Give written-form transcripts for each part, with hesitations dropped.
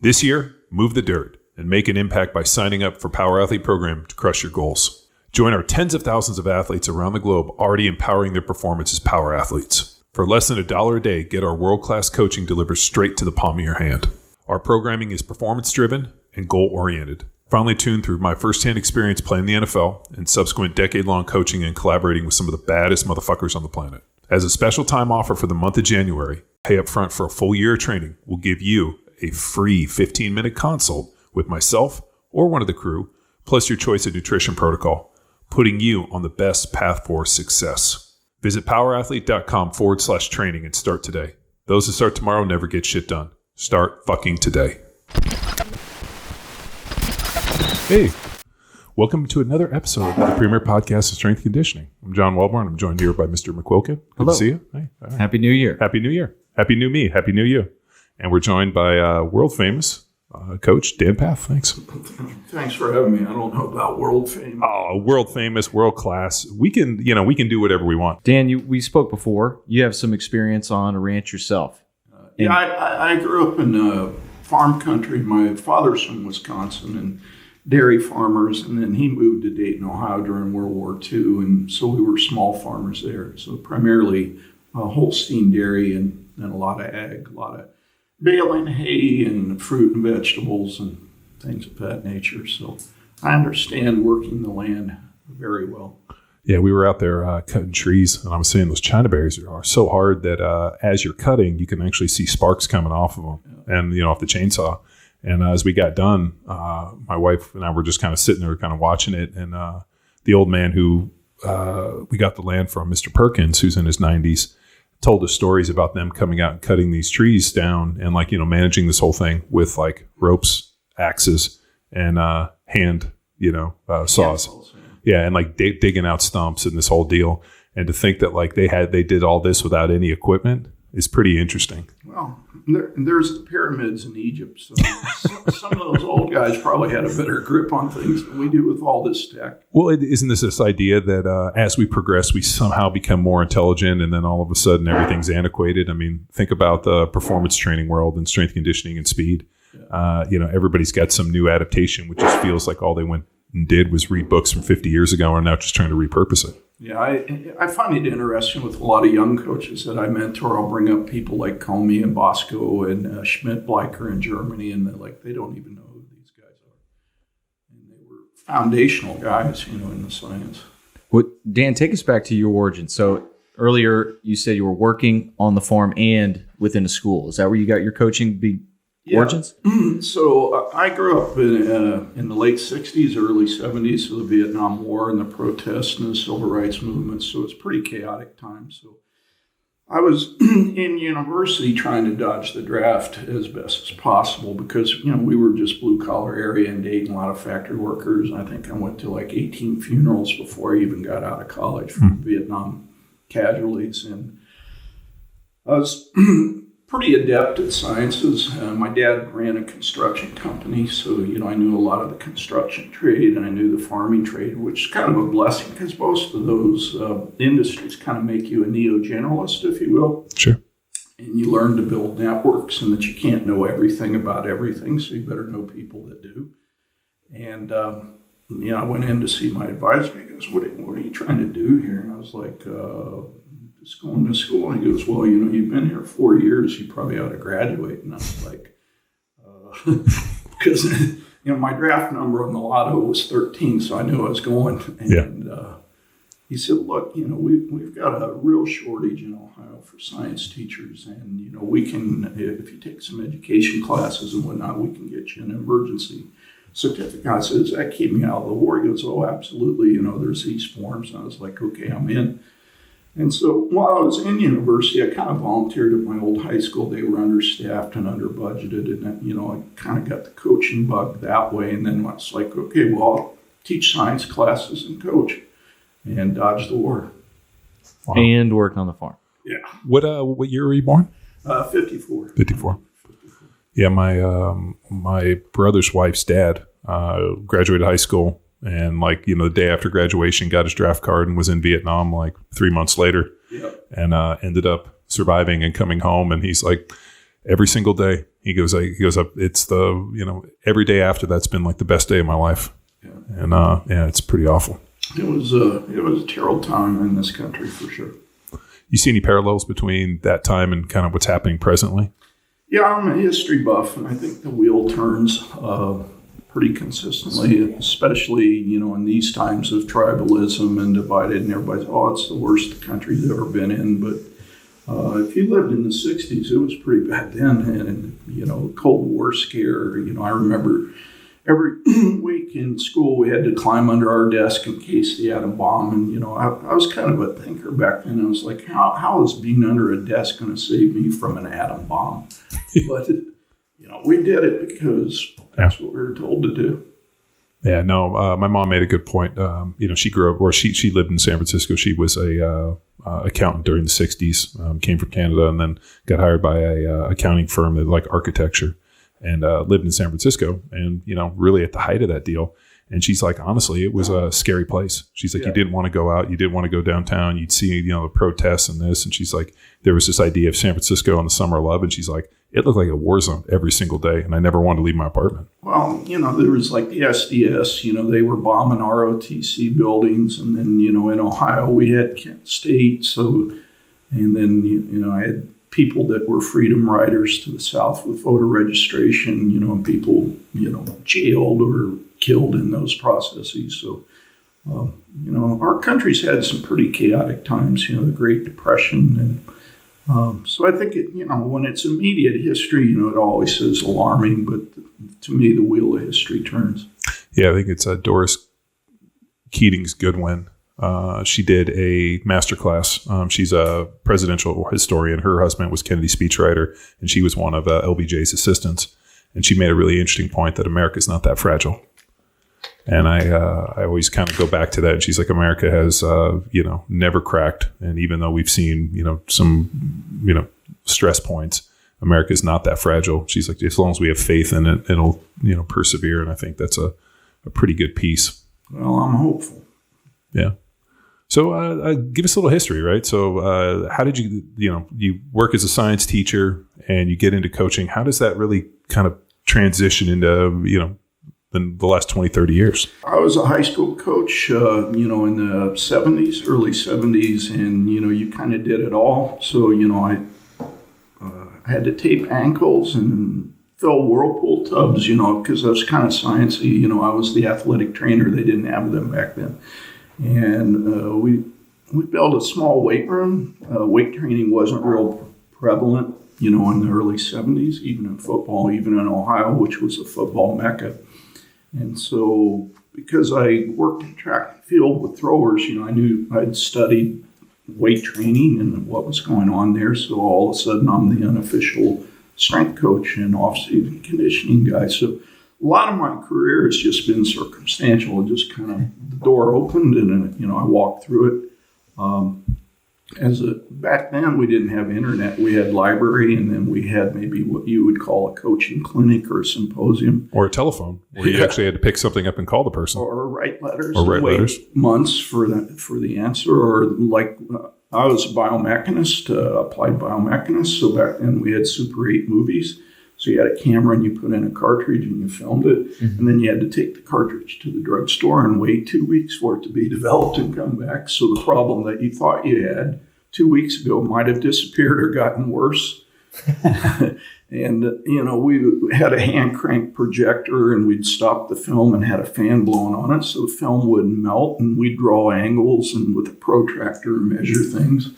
This year, move the dirt and make an impact by signing up for Power Athlete Program to crush your goals. Join our tens of thousands of athletes around the globe already empowering their performance as power athletes. For less than $1 a day, get our world-class coaching delivered straight to the palm of your hand. Our programming is performance-driven and goal-oriented. Finally tuned through my firsthand experience playing the NFL and subsequent decade-long coaching and collaborating with some of the baddest motherfuckers on the planet. As a special time offer for the month of January, pay up front for a full year of training will give you a free 15-minute consult with myself or one of the crew, plus your choice of nutrition protocol, putting you on the best path for success. Visit powerathlete.com/training and start today. Those who start tomorrow never get shit done. Start fucking today. Hey, welcome to another episode of the premier podcast of strength conditioning. I'm John Wellborn. I'm joined here by Mr. McQuilkin. Good Hello. to see you. Hey, all right. Happy New Year. Happy New Year. Happy New Me. Happy New You. And we're joined by world famous coach Dan Pfaff. Thanks. Thanks for having me. I don't know about world fame. Oh, world famous, world class. We can do whatever we want. Dan, we spoke before. You have some experience on a ranch yourself. Yeah, I grew up in farm country. My father's from Wisconsin and dairy farmers, and then he moved to Dayton, Ohio during World War II, and so we were small farmers there. So primarily Holstein dairy and a lot of ag, a lot of baling hay and fruit and vegetables and things of that nature. So I understand working the land very well. Yeah, we were out there cutting trees, and I was saying those China berries are so hard that as you're cutting, you can actually see sparks coming off of them, and off the chainsaw. And as we got done, my wife and I were just kind of sitting there, kind of watching it. And the old man who we got the land from, Mr. Perkins, who's in his 90s, told us stories about them coming out and cutting these trees down and managing this whole thing with like ropes, axes, and hand saws. Yeah, and like digging out stumps and this whole deal. And to think that they did all this without any equipment is pretty interesting. Well, there's the pyramids in Egypt. So some of those old guys probably had a better grip on things than we do with all this tech. Well, isn't this idea that as we progress, we somehow become more intelligent, and then all of a sudden everything's antiquated? I mean, think about the performance training world and strength conditioning and speed. Yeah. Everybody's got some new adaptation, which just feels like all they went and did was read books from 50 years ago and are now just trying to repurpose it. Yeah, I find it interesting with a lot of young coaches that I mentor. I'll bring up people like Comey and Bosco and Schmidt-Bleicher in Germany, and they don't even know who these guys are. And they were foundational guys, in the science. Well, Dan, take us back to your origin. So earlier you said you were working on the farm and within a school. Is that where you got your coaching origins? So I grew up in the late 60s, early 70s, so the Vietnam War and the protests and the civil rights movement. So it's pretty chaotic time. So I was in university trying to dodge the draft as best as possible because, we were just blue collar area in Dayton, a lot of factory workers. I think I went to 18 funerals before I even got out of college from Vietnam casualties. And I was pretty adept at sciences. My dad ran a construction company, so I knew a lot of the construction trade and I knew the farming trade, which is kind of a blessing because most of those industries kind of make you a neo-generalist, if you will. Sure. And you learn to build networks and that you can't know everything about everything, so you better know people that do. And I went in to see my advisor. He goes, "What are you trying to do here?" And I was like, just going to school. And he goes, "Well, you've been here 4 years. You probably ought to graduate." And I was like, because, my draft number on the lotto was 13, so I knew I was going. And he said, "Look, we've got a real shortage in Ohio for science teachers. And, we can, if you take some education classes and whatnot, we can get you an emergency certificate." I said, "Does that keep me out of the war?" He goes, "Oh, absolutely. There's these forms." And I was like, "Okay, I'm in." And so while I was in university, I kind of volunteered at my old high school. They were understaffed and under budgeted. And, I kind of got the coaching bug that way. And then I was like, okay, well, I'll teach science classes and coach and dodge the war. Wow. And work on the farm. Yeah. What year were you born? 54. 54. Yeah, my brother's wife's dad graduated high school. And the day after graduation, got his draft card and was in Vietnam 3 months later, and ended up surviving and coming home. And he's like, every single day. He goes up. It's every day after that's been like the best day of my life. Yeah. And it's pretty awful. It was a terrible time in this country for sure. You see any parallels between that time and kind of what's happening presently? Yeah, I'm a history buff, and I think the wheel turns pretty consistently, especially, in these times of tribalism and divided, and everybody's, it's the worst the country's ever been in. But if you lived in the 60s, it was pretty bad then. And, Cold War scare, I remember every week in school we had to climb under our desk in case they had a bomb. And, I was kind of a thinker back then. I was like, how is being under a desk going to save me from an atom bomb? But, we did it because that's what we were told to do. Yeah, no, my mom made a good point. She grew up, or she lived in San Francisco. She was a accountant during the 60s, came from Canada, and then got hired by a accounting firm that liked architecture, and lived in San Francisco, and, really at the height of that deal. And she's like, honestly, it was a scary place. She's like, You didn't want to go out. You didn't want to go downtown. You'd see, the protests and this. And she's like, there was this idea of San Francisco in the summer of love. And she's like, it looked like a war zone every single day. And I never wanted to leave my apartment. Well, there was like the SDS, they were bombing ROTC buildings. And then, in Ohio, we had Kent State. So, and then, I had people that were freedom riders to the south with voter registration, and people, jailed or killed in those processes. So, our country's had some pretty chaotic times, the Great Depression. And so I think, when it's immediate history, it always is alarming. But to me, the wheel of history turns. Yeah, I think it's Doris Keating's Goodwin. She did a masterclass. She's a presidential historian. Her husband was Kennedy's speechwriter, and she was one of LBJ's assistants. And she made a really interesting point that America's not that fragile. And I always kind of go back to that. And she's like, America has, never cracked. And even though we've seen, some, stress points, America is not that fragile. She's like, as long as we have faith in it, it'll, persevere. And I think that's a pretty good piece. Well, I'm hopeful. Yeah. So give us a little history, right? So how did you work as a science teacher and you get into coaching? How does that really kind of transition into, in the last 20, 30 years? I was a high school coach, in the 70s, early 70s, and, you kind of did it all. So, I had to tape ankles and fill whirlpool tubs, because I was kind of sciencey. I was the athletic trainer. They didn't have them back then. And we built a small weight room. Weight training wasn't real prevalent, in the early 70s, even in football, even in Ohio, which was a football mecca. And so because I worked in track and field with throwers, I knew I'd studied weight training and what was going on there. So all of a sudden I'm the unofficial strength coach and off-season conditioning guy. So a lot of my career has just been circumstantial. It just kind of, the door opened and, I walked through it. Back then we didn't have internet. We had library, and then we had maybe what you would call a coaching clinic or a symposium. Or a telephone where you actually had to pick something up and call the person. Or write letters. Or write letters. Months for the answer. Or like I was a biomechanist, applied biomechanist. So back then we had Super 8 movies. So you had a camera and you put in a cartridge and you filmed it. Mm-hmm. And then you had to take the cartridge to the drugstore and wait 2 weeks for it to be developed and come back. So the problem that you thought you had 2 weeks ago might have disappeared or gotten worse. And, we had a hand crank projector and we'd stop the film and had a fan blowing on it so the film wouldn't melt, and we'd draw angles and with a protractor measure things.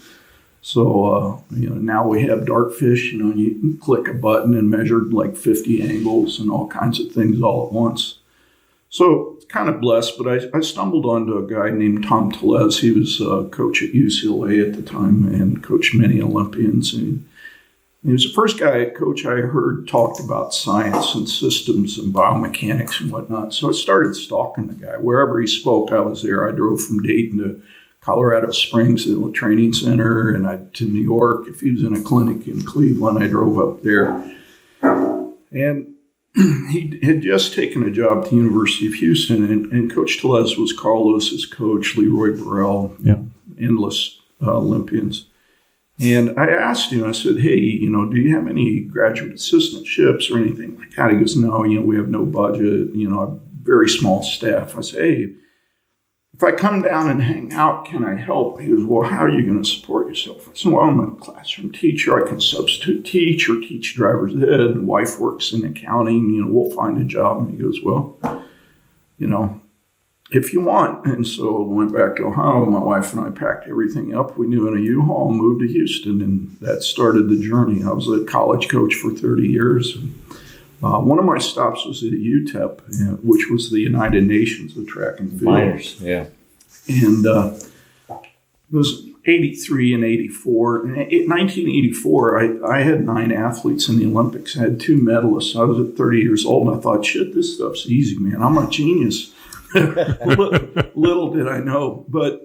So, now we have Dartfish, you can click a button and measure like 50 angles and all kinds of things all at once. So it's kind of blessed, but I stumbled onto a guy named Tom Tellez. He was a coach at UCLA at the time and coached many Olympians. And he was the first guy, coach I heard talked about science and systems and biomechanics and whatnot. So I started stalking the guy. Wherever he spoke, I was there. I drove from Dayton to Colorado Springs to the training center, and to New York. If he was in a clinic in Cleveland, I drove up there. And he had just taken a job at the University of Houston, and Coach Tellez was Carl Lewis's coach, Leroy Burrell, endless Olympians. And I asked him, I said, hey, do you have any graduate assistantships or anything like that? He goes, no, we have no budget, a very small staff. I said, hey, if I come down and hang out, can I help? He goes, well, how are you going to support yourself? I said, well, I'm a classroom teacher. I can substitute teach or teach driver's ed. And wife works in accounting. We'll find a job. And he goes, well, if you want. And so I went back to Ohio. My wife and I packed everything up. We knew in a U-Haul, moved to Houston, and that started the journey. I was a college coach for 30 years. One of my stops was at UTEP, which was the United Nations of track and field. Minors, yeah. And it was 83 and 84. And in 1984, I had 9 athletes in the Olympics. I had 2 medalists. I was at 30 years old, and I thought, shit, this stuff's easy, man. I'm a genius. Little did I know. But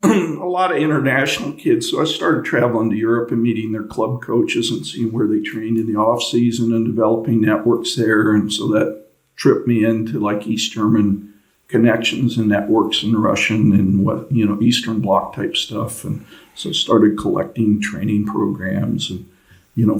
a lot of international kids. So I started traveling to Europe and meeting their club coaches and seeing where they trained in the off season and developing networks there. And so that tripped me into like East German connections and networks in Russian and Eastern Bloc type stuff. And so I started collecting training programs and,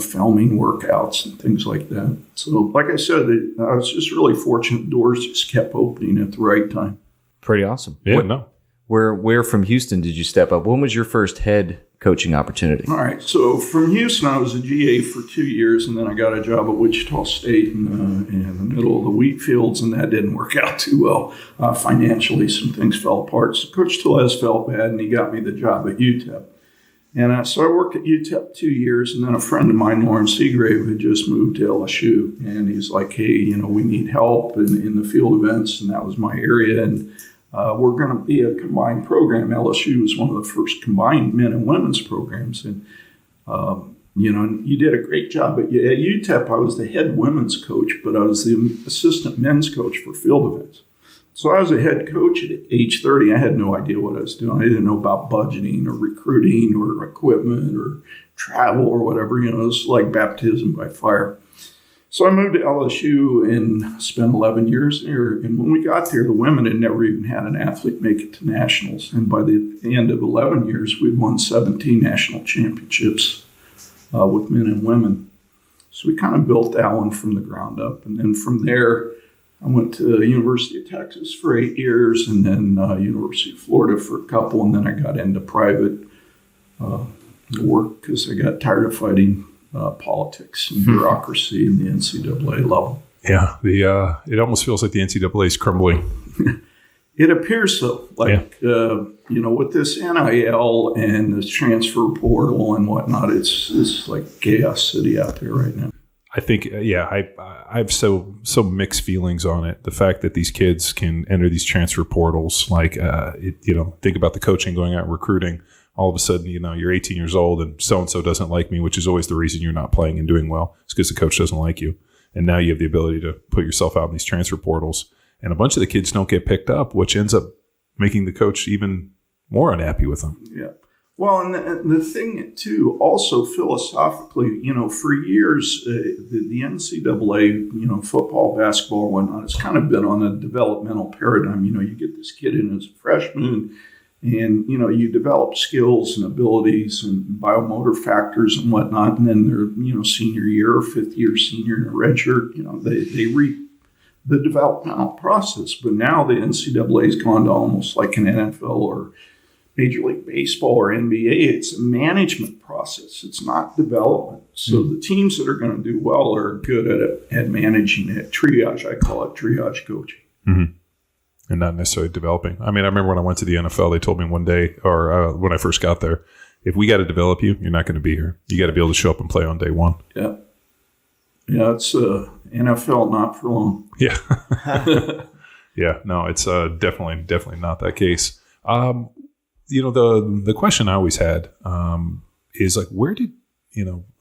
filming workouts and things like that. So like I said, I was just really fortunate. Doors just kept opening at the right time. Pretty awesome. Yeah, Where from Houston did you step up? When was your first head coaching opportunity? All right. So from Houston, I was a GA for 2 years, and then I got a job at Wichita State in the middle of the wheat fields, and that didn't work out too well. Financially, some things fell apart. So Coach Tellez felt bad, and he got me the job at UTEP. And so I worked at UTEP 2 years, and then a friend of mine, Lauren Seagrave, had just moved to LSU, and he's like, hey, we need help in the field events, and that was my area, and we're going to be a combined program. LSU was one of the first combined men and women's programs. And, you did a great job. At UTEP, I was the head women's coach, but I was the assistant men's coach for field events. So I was a head coach at age 30. I had no idea what I was doing. I didn't know about budgeting or recruiting or equipment or travel or whatever. It was like baptism by fire. So I moved to LSU and spent 11 years there. And when we got there, the women had never even had an athlete make it to nationals. And by the end of 11 years, we'd won 17 national championships with men and women. So we kind of built that one from the ground up. And then from there, I went to the University of Texas for 8 years and then University of Florida for a couple. And then I got into private work because I got tired of fighting politics and bureaucracy in the NCAA level. Yeah, it almost feels like the NCAA is crumbling. It appears so. With this NIL and this transfer portal and whatnot, it's like chaos city out there right now. I think, I have so mixed feelings on it. The fact that these kids can enter these transfer portals, think about the coaching going out and recruiting. All of a sudden, you're 18 years old and so-and-so doesn't like me, which is always the reason you're not playing and doing well. It's because the coach doesn't like you. And now you have the ability to put yourself out in these transfer portals. And a bunch of the kids don't get picked up, which ends up making the coach even more unhappy with them. Yeah. Well, and the thing, too, also philosophically, for years, the NCAA, football, basketball, whatnot, it's kind of been on a developmental paradigm. You get this kid in as a freshman, and, you develop skills and abilities and biomotor factors and whatnot. And then their, senior year or fifth year senior in a red shirt, they reap the developmental process. But now the NCAA has gone to almost like an NFL or Major League Baseball or NBA. It's a management process. It's not development. So the teams that are going to do well are good at managing it. Triage, I call it triage coaching. Mm-hmm. And not necessarily developing. I mean, I remember when I went to the NFL, they told me one day, or when I first got there, if we got to develop you, you're not going to be here. You got to be able to show up and play on day one. Yeah. Yeah, it's NFL not for long. Yeah. Yeah, no, it's definitely not that case. The question I always had is like, where did,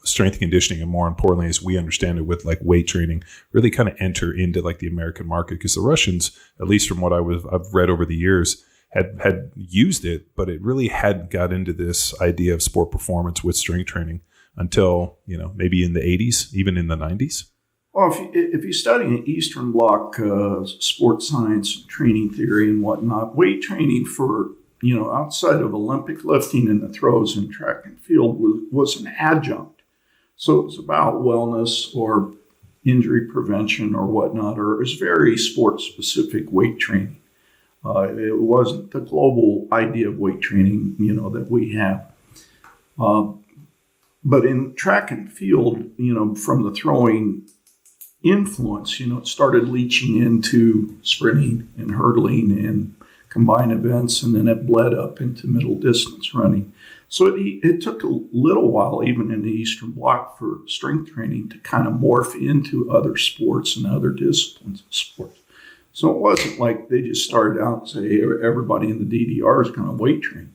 strength and conditioning, and more importantly, as we understand it with like weight training, really kind of enter into like the American market? Because the Russians, at least from what I've read over the years, had used it, but it really hadn't got into this idea of sport performance with strength training until, maybe in the 80s, even in the 90s. Well, if you study an Eastern Bloc sports science, training theory and whatnot, weight training for outside of Olympic lifting and the throws in track and field was an adjunct. So it was about wellness or injury prevention or whatnot, or it was very sport-specific weight training. It wasn't the global idea of weight training, that we have. But in track and field, from the throwing influence, it started leaching into sprinting and hurdling and combined events, and then it bled up into middle distance running. So it took a little while, even in the Eastern Bloc, for strength training to kind of morph into other sports and other disciplines of sports. So it wasn't like they just started out and say, hey, everybody in the DDR is going to weight train.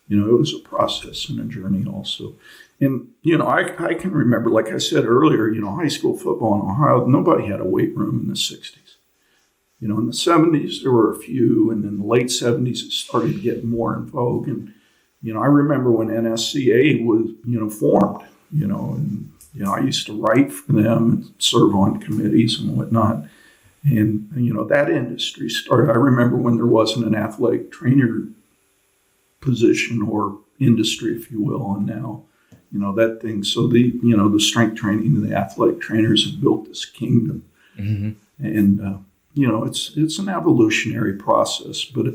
It was a process and a journey also. And, I can remember, like I said earlier, high school football in Ohio, nobody had a weight room in the 60s. In the 70s, there were a few, and in the late 70s, it started to get more in vogue. And, I remember when NSCA was, formed, and, I used to write for them and serve on committees and whatnot. And, that industry started. I remember when there wasn't an athletic trainer position or industry, if you will, and now, that thing. So the strength training and the athletic trainers have built this kingdom. Mm-hmm. And, it's an evolutionary process, but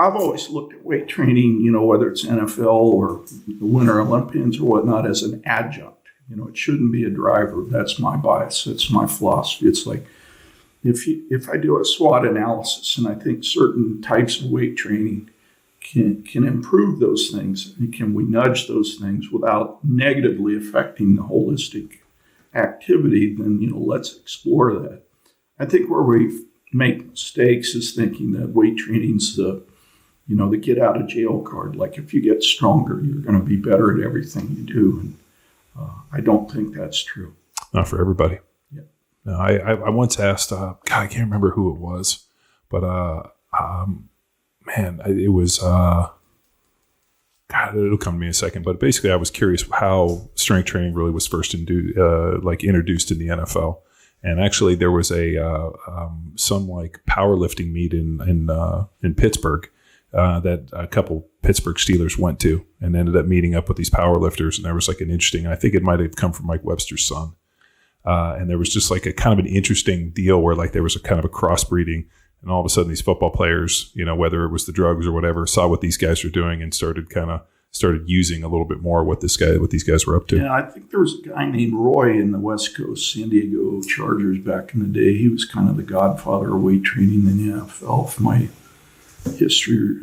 I've always looked at weight training, whether it's NFL or the Winter Olympians or whatnot, as an adjunct. It shouldn't be a driver. That's my bias. That's my philosophy. It's like, if I do a SWOT analysis and I think certain types of weight training can improve those things, and can we nudge those things without negatively affecting the holistic activity, then, let's explore that. I think where we make mistakes is thinking that weight training's the get out of jail card. Like if you get stronger, you're going to be better at everything you do. And I don't think that's true. Not for everybody. Yeah. No, I once asked, I can't remember who it was, but it was, God, it'll come to me in a second. But basically, I was curious how strength training really was first introduced in the NFL. And actually, there was some powerlifting meet in Pittsburgh that a couple Pittsburgh Steelers went to, and ended up meeting up with these powerlifters. And there was an interesting, I think it might have come from Mike Webster's son. And there was just a kind of an interesting deal where there was a kind of a crossbreeding, and all of a sudden these football players, whether it was the drugs or whatever, saw what these guys were doing and started using a little bit more what these guys were up to. Yeah, I think there was a guy named Roy in the West Coast San Diego Chargers back in the day. He was kind of the godfather of weight training in the NFL. If my history,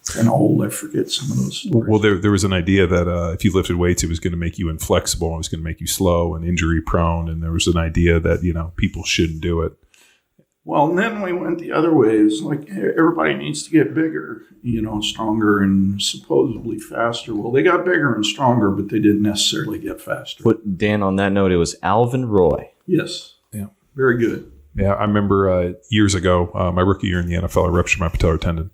kind of old, I forget some of those stories. Well, there was an idea that if you lifted weights, it was going to make you inflexible, it was going to make you slow and injury prone, and there was an idea that people shouldn't do it. Well, and then we went the other way. It's like everybody needs to get bigger, stronger and supposedly faster. Well, they got bigger and stronger, but they didn't necessarily get faster. But Dan, on that note, it was Alvin Roy. Yes. Yeah. Very good. Yeah, I remember years ago, my rookie year in the NFL, I ruptured my patellar tendon,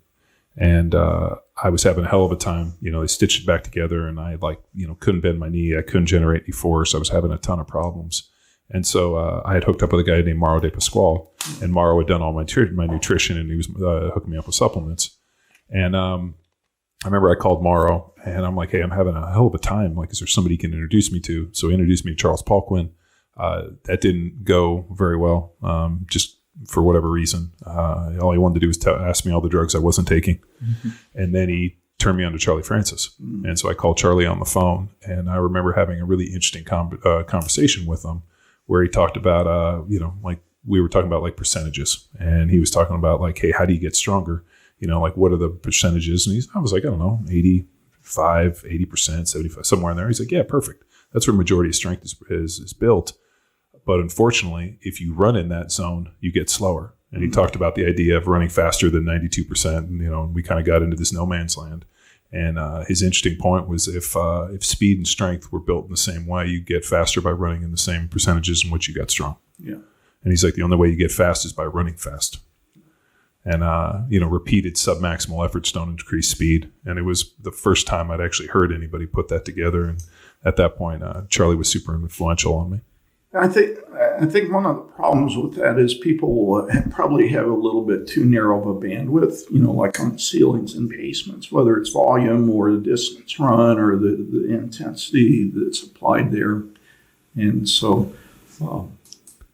and I was having a hell of a time. They stitched it back together, and I couldn't bend my knee. I couldn't generate any force. I was having a ton of problems. And so I had hooked up with a guy named Mauro De Pasquale, and Mauro had done all my nutrition, and he was hooking me up with supplements. And I remember I called Mauro, and I'm like, hey, I'm having a hell of a time. Is there somebody you can introduce me to? So he introduced me to Charles Paulquin. That didn't go very well, just for whatever reason. All he wanted to do was ask me all the drugs I wasn't taking. Mm-hmm. And then he turned me on to Charlie Francis. Mm-hmm. And so I called Charlie on the phone, and I remember having a really interesting conversation with him, where he talked about, we were talking about percentages, and he was talking about hey, how do you get stronger? What are the percentages? And I was like, I don't know, 85, 80%, 75, somewhere in there. He's like, yeah, perfect. That's where majority of strength is built. But unfortunately, if you run in that zone, you get slower. And he talked about the idea of running faster than 92%. And, we kind of got into this no man's land. And his interesting point was if speed and strength were built in the same way, you get faster by running in the same percentages in which you got strong. Yeah. And he's like, the only way you get fast is by running fast. And, repeated submaximal efforts don't increase speed. And it was the first time I'd actually heard anybody put that together. And at that point, Charlie was super influential on me. I think I think one of the problems with that is people will probably have a little bit too narrow of a bandwidth, like on ceilings and basements, whether it's volume or the distance run or the intensity that's applied there. And so,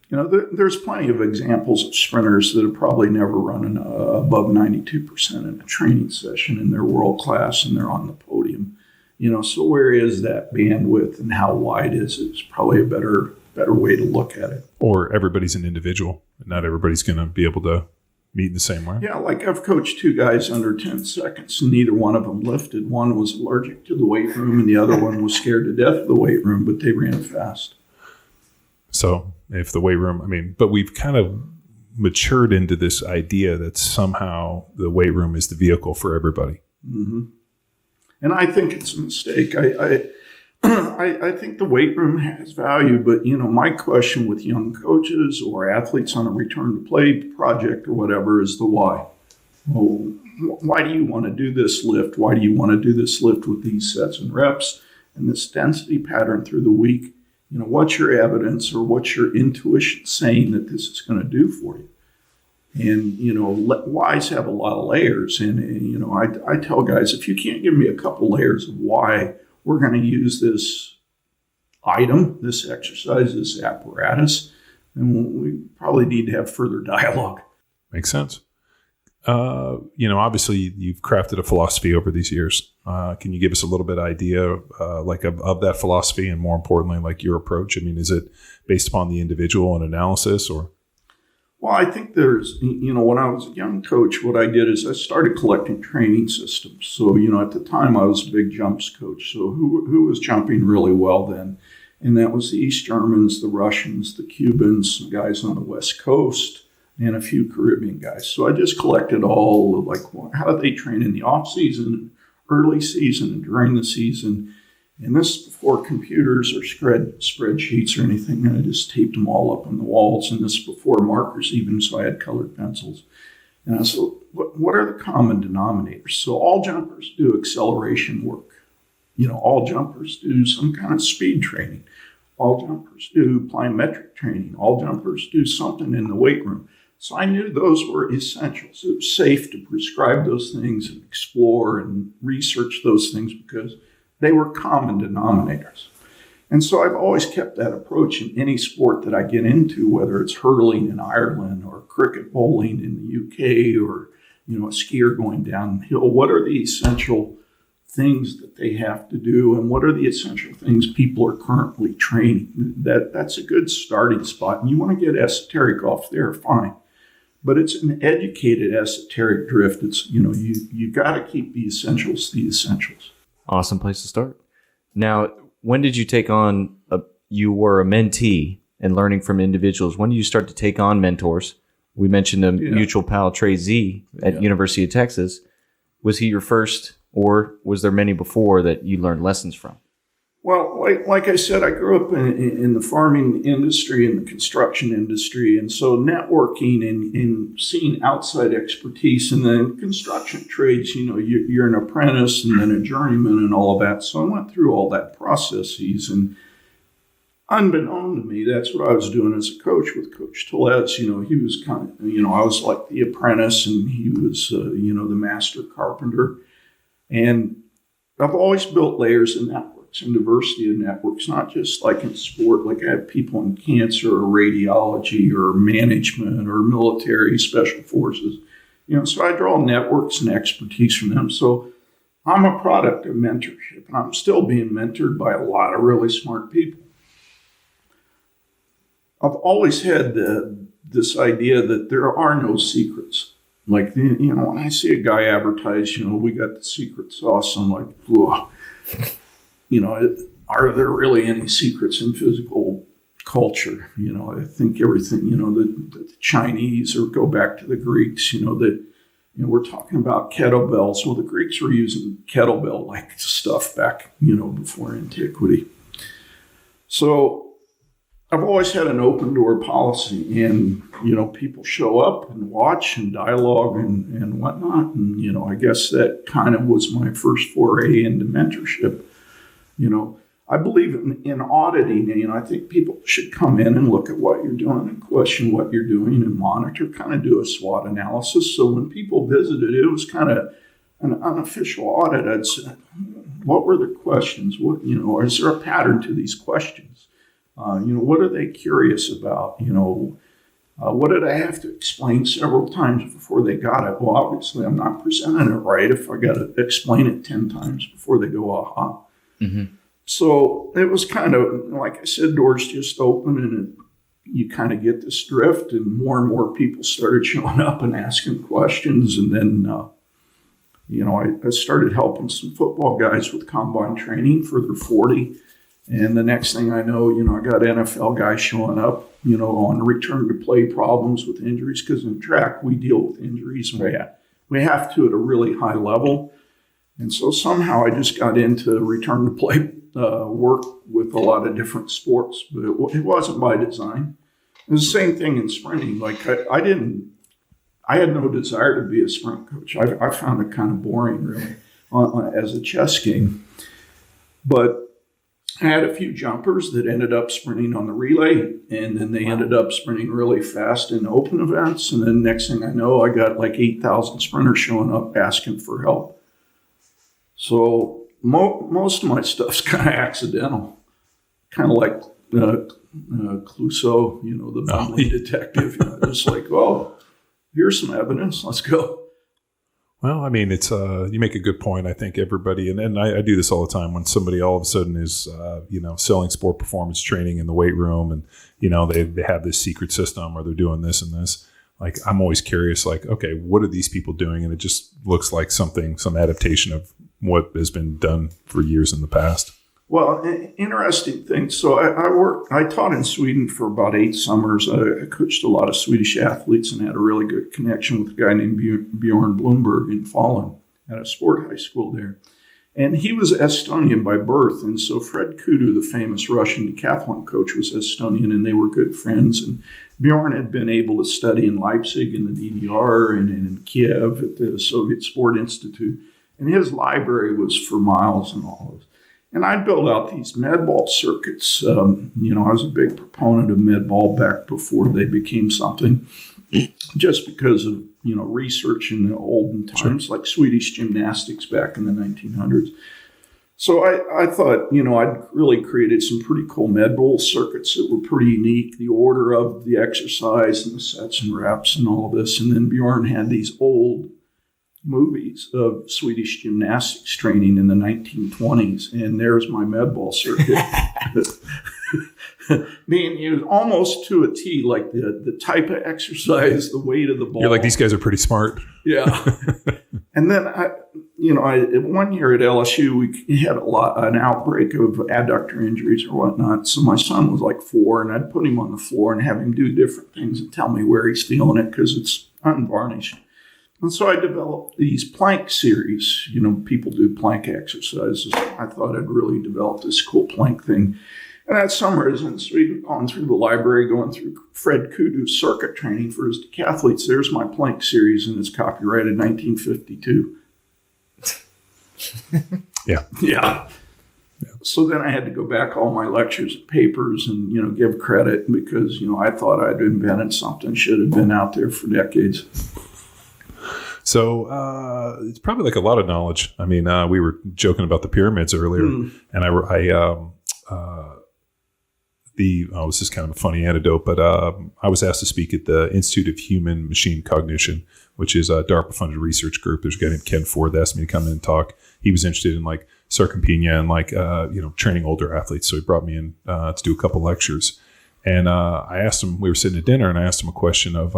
there's plenty of examples of sprinters that have probably never run above 92% in a training session, and they're world class and they're on the podium. So where is that bandwidth and how wide is it? Is probably a better way to look at it. Or everybody's an individual. Not everybody's going to be able to meet in the same way. Yeah, like I've coached 2 guys under 10 seconds, and neither one of them lifted. One was allergic to the weight room, and the other one was scared to death of the weight room, but they ran fast. So if the weight room, but we've kind of matured into this idea that somehow the weight room is the vehicle for everybody. Mm-hmm. And I think it's a mistake. I think the weight room has value, but my question with young coaches or athletes on a return to play project or whatever is the why. Well, why do you want to do this lift? Why do you want to do this lift with these sets and reps and this density pattern through the week? What's your evidence or what's your intuition saying that this is going to do for you? And, whys have a lot of layers. And I tell guys, if you can't give me a couple layers of why we're going to use this item, this exercise, this apparatus, then we probably need to have further dialogue. Makes sense. Obviously you've crafted a philosophy over these years. Can you give us a little bit idea of that philosophy and more importantly, like your approach? Is it based upon the individual and analysis or? Well, I think there's, when I was a young coach, what I did is I started collecting training systems. So, at the time I was a big jumps coach. So who was jumping really well then? And that was the East Germans, the Russians, the Cubans, some guys on the West Coast, and a few Caribbean guys. So I just collected all of how do they train in the off season, early season, and during the season. And this before computers or spreadsheets or anything. And I just taped them all up on the walls. And this before markers even, so I had colored pencils. And I said, what are the common denominators? So all jumpers do acceleration work. All jumpers do some kind of speed training. All jumpers do plyometric training. All jumpers do something in the weight room. So I knew those were essentials. It was safe to prescribe those things and explore and research those things because they were common denominators. And so I've always kept that approach in any sport that I get into, whether it's hurling in Ireland or cricket bowling in the UK or, a skier going downhill. What are the essential things that they have to do, and what are the essential things people are currently training? That's a good starting spot. And you want to get esoteric off there, fine. But it's an educated esoteric drift. It's, you got to keep the essentials the essentials. Awesome place to start. Now, when did you take on, you were a mentee and learning from individuals. When did you start to take on mentors? We mentioned a mutual pal, Trey Z at University of Texas. Was he your first, or was there many before that you learned lessons from? Well, like I said, I grew up in the farming industry and the construction industry. And so networking and seeing outside expertise in the construction trades, you're an apprentice and then a journeyman and all of that. So I went through all that processes. And unbeknown to me, that's what I was doing as a coach with Coach Tellez. He was kind of, I was like the apprentice and he was, the master carpenter. And I've always built layers in networks and diversity of networks, not just like in sport, like I have people in cancer or radiology or management or military special forces. So I draw networks and expertise from them. So I'm a product of mentorship, and I'm still being mentored by a lot of really smart people. I've always had this idea that there are no secrets. Like, when I see a guy advertise, we got the secret sauce, I'm like, whoa. Are there really any secrets in physical culture? I think everything, the Chinese, or go back to the Greeks, we're talking about kettlebells. Well, the Greeks were using kettlebell-like stuff back, before antiquity. So I've always had an open door policy, and, people show up and watch and dialogue and whatnot. And, I guess that kind of was my first foray into mentorship. I believe in auditing. I think people should come in and look at what you're doing and question what you're doing and monitor, kind of do a SWOT analysis. So when people visited, it was kind of an unofficial audit. I'd say, what were the questions? What, is there a pattern to these questions? What are they curious about? What did I have to explain several times before they got it? Well, obviously, I'm not presenting it right if I got to explain it 10 times before they go, aha. Mm-hmm. So it was kind of, like I said, doors just open and you kind of get this drift, and more people started showing up and asking questions. And then, I started helping some football guys with combine training for their 40. And the next thing I know, I got NFL guys showing up, on return to play problems with injuries, because in track we deal with injuries and we have to at a really high level. And so somehow I just got into return to play work with a lot of different sports, but it wasn't by design. It was the same thing in sprinting. Like I had no desire to be a sprint coach. I found it kind of boring, really, as a chess game. But I had a few jumpers that ended up sprinting on the relay, and then they ended up sprinting really fast in open events. And then next thing I know, I got like 8,000 sprinters showing up asking for help. So most of my stuff's kind of accidental, kind of like Clouseau, the bumbling detective. Just like, oh, here's some evidence, let's go. Well, I mean, it's you make a good point. I think everybody, and I do this all the time, when somebody all of a sudden is, selling sport performance training in the weight room, and, they have this secret system, or they're doing this and this. Like, I'm always curious, like, okay, what are these people doing? And it just looks like some adaptation of what has been done for years in the past. Well, interesting thing. So I taught in Sweden for about 8 summers. I coached a lot of Swedish athletes and had a really good connection with a guy named Bjorn Blomberg in Falun at a sport high school there. And he was Estonian by birth. And so Fred Kudu, the famous Russian decathlon coach, was Estonian, and they were good friends. And Bjorn had been able to study in Leipzig in the DDR and in Kiev at the Soviet Sport Institute. And his library was for miles and all of this. And I'd build out these med ball circuits. I was a big proponent of med ball back before they became something, just because of, research in the olden times, like Swedish gymnastics back in the 1900s. So I thought, I'd really created some pretty cool med ball circuits that were pretty unique, the order of the exercise and the sets and reps and all of this. And then Bjorn had these old movies of Swedish gymnastics training in the 1920s, and there's my med ball circuit being used almost to a T, like the type of exercise, the weight of the ball. You're like, these guys are pretty smart. Yeah. And then I 1 year at LSU, we had an outbreak of adductor injuries or whatnot. So my son was like 4, and I'd put him on the floor and have him do different things and tell me where he's feeling it, because it's unvarnished. And so I developed these plank series. People do plank exercises. I thought I'd really develop this cool plank thing. And that summer, as in Sweden, going through the library, going through Fred Kudu's circuit training for his decathletes, there's my plank series, and it's copyrighted 1952. Yeah. So then I had to go back all my lectures and papers and, give credit, because, I thought I'd invented something, should have been out there for decades. So it's probably like a lot of knowledge. I mean, we were joking about the pyramids earlier, and this is kind of a funny anecdote, but I was asked to speak at the Institute of Human Machine Cognition, which is a DARPA-funded research group. There's a guy named Ken Ford that asked me to come in and talk. He was interested in like sarcopenia and training older athletes, so he brought me in to do a couple lectures. And I asked him. We were sitting at dinner, and I asked him a question of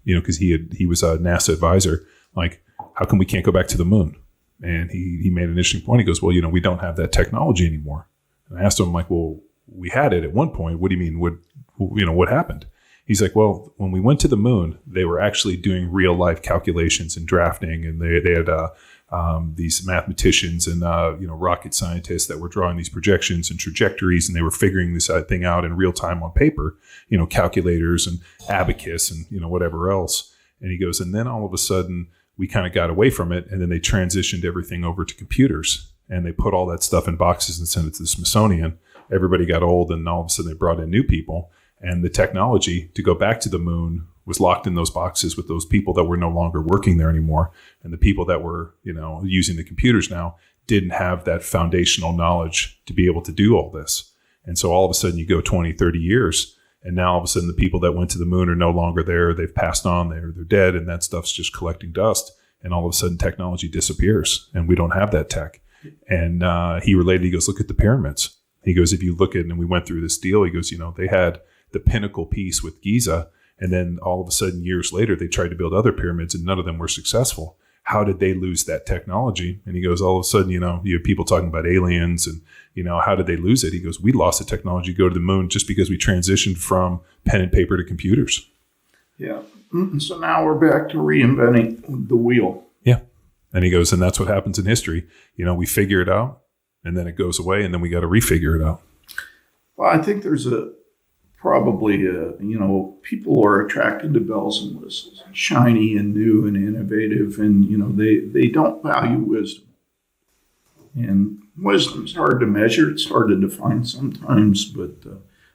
because he was a NASA advisor, like, how come we can't go back to the moon? And he made an interesting point. He goes, well, we don't have that technology anymore. And I asked him, like, well, we had it at one point. What do you mean? What happened? He's like, well, when we went to the moon, they were actually doing real life calculations and drafting, and they had these mathematicians and rocket scientists that were drawing these projections and trajectories, and they were figuring this thing out in real time on paper, calculators and abacus and whatever else. And he goes, and then all of a sudden we kind of got away from it, and then they transitioned everything over to computers. and they put all that stuff in boxes and sent it to the Smithsonian. Everybody got old, and all of a sudden they brought in new people. And the technology to go back to the moon was locked in those boxes with those people that were no longer working there anymore. And the people that were, using the computers now didn't have that foundational knowledge to be able to do all this. And so all of a sudden you go 20, 30 years, and now all of a sudden the people that went to the moon are no longer there. They've passed on, they're dead, and that stuff's just collecting dust. And all of a sudden technology disappears, and we don't have that tech. And he goes, look at the pyramids. He goes, if you look at, and we went through this deal, he goes, they had the pinnacle piece with Giza, and then all of a sudden years later they tried to build other pyramids, and none of them were successful. How did they lose that technology? And he goes, all of a sudden, you have people talking about aliens, and how did they lose it? He goes, we lost the technology to go to the moon just because we transitioned from pen and paper to computers. Yeah. And so now we're back to reinventing the wheel. Yeah. And he goes, and that's what happens in history. We figure it out, and then it goes away, and then we got to refigure it out. Well, I think there's people are attracted to bells and whistles, shiny and new and innovative, and, they don't value wisdom. And wisdom's hard to measure. It's hard to define sometimes, but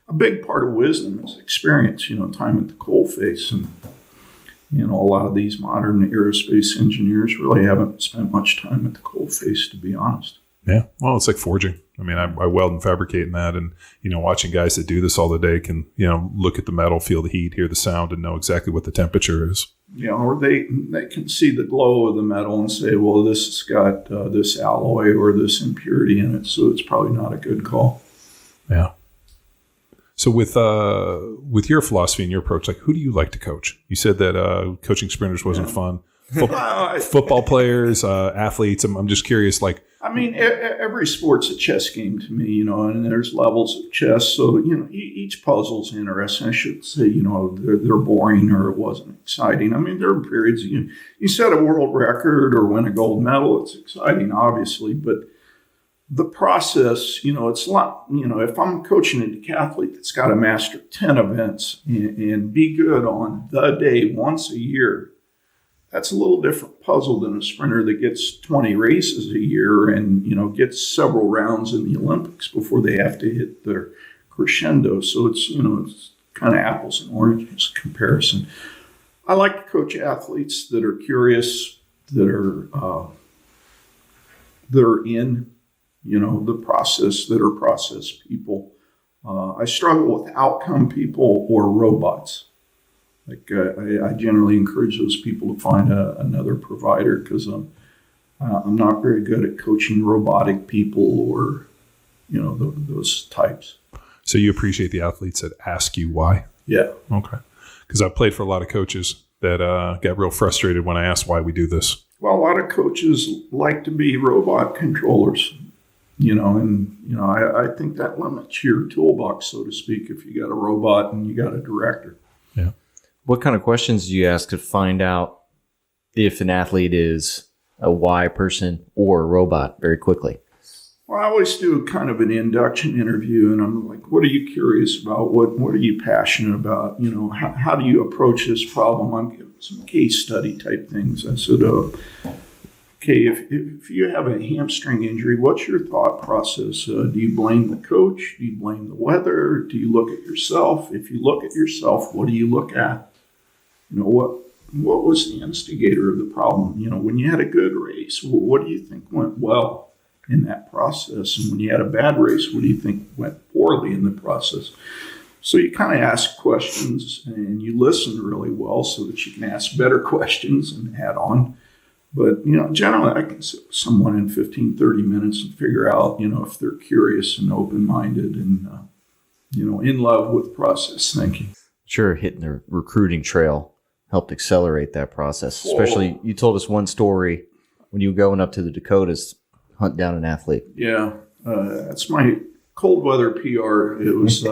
a big part of wisdom is experience, time at the coalface. And, a lot of these modern aerospace engineers really haven't spent much time at the coalface, to be honest. Yeah. Well, it's like forging. I mean, I weld and fabricate in that, and, watching guys that do this all the day can, look at the metal, feel the heat, hear the sound, and know exactly what the temperature is. Or they can see the glow of the metal and say, well, this has got this alloy or this impurity in it, so it's probably not a good call. Yeah. So with your philosophy and your approach, like, who do you like to coach? You said that coaching sprinters wasn't fun. Football players, athletes. I'm just curious, like, I mean, every sport's a chess game to me, and there's levels of chess. So, each puzzle's interesting. I should say, they're boring or it wasn't exciting. I mean, there are periods, you set a world record or win a gold medal. It's exciting, obviously, but the process, it's a lot, if I'm coaching a decathlete that's got to master 10 events and be good on the day once a year, that's a little different puzzle than a sprinter that gets 20 races a year and, gets several rounds in the Olympics before they have to hit their crescendo. So it's, it's kind of apples and oranges comparison. I like to coach athletes that are curious, that are in, the process, that are process people. I struggle with outcome people or robots. Like I generally encourage those people to find another provider because I'm not very good at coaching robotic people or, those types. So you appreciate the athletes that ask you why? Yeah. Okay. Because I've played for a lot of coaches that get real frustrated when I ask why we do this. Well, a lot of coaches like to be robot controllers, I think that limits your toolbox, so to speak, if you got a robot and you got a director. Yeah. What kind of questions do you ask to find out if an athlete is a why person or a robot very quickly? Well, I always do kind of an induction interview, and I'm like, what are you curious about? What are you passionate about? How do you approach this problem? I'm giving some case study type things. I said, okay, if you have a hamstring injury, what's your thought process? Do you blame the coach? Do you blame the weather? Do you look at yourself? If you look at yourself, what do you look at? What was the instigator of the problem? When you had a good race, what do you think went well in that process? And when you had a bad race, what do you think went poorly in the process? So you kind of ask questions and you listen really well so that you can ask better questions and add on. But, generally I can sit with someone in 15, 30 minutes and figure out, if they're curious and open-minded and, in love with process thinking. Sure, hitting the recruiting trail helped accelerate that process. Especially, you told us one story when you were going up to the Dakotas, hunt down an athlete. Yeah, that's my cold weather PR. It was,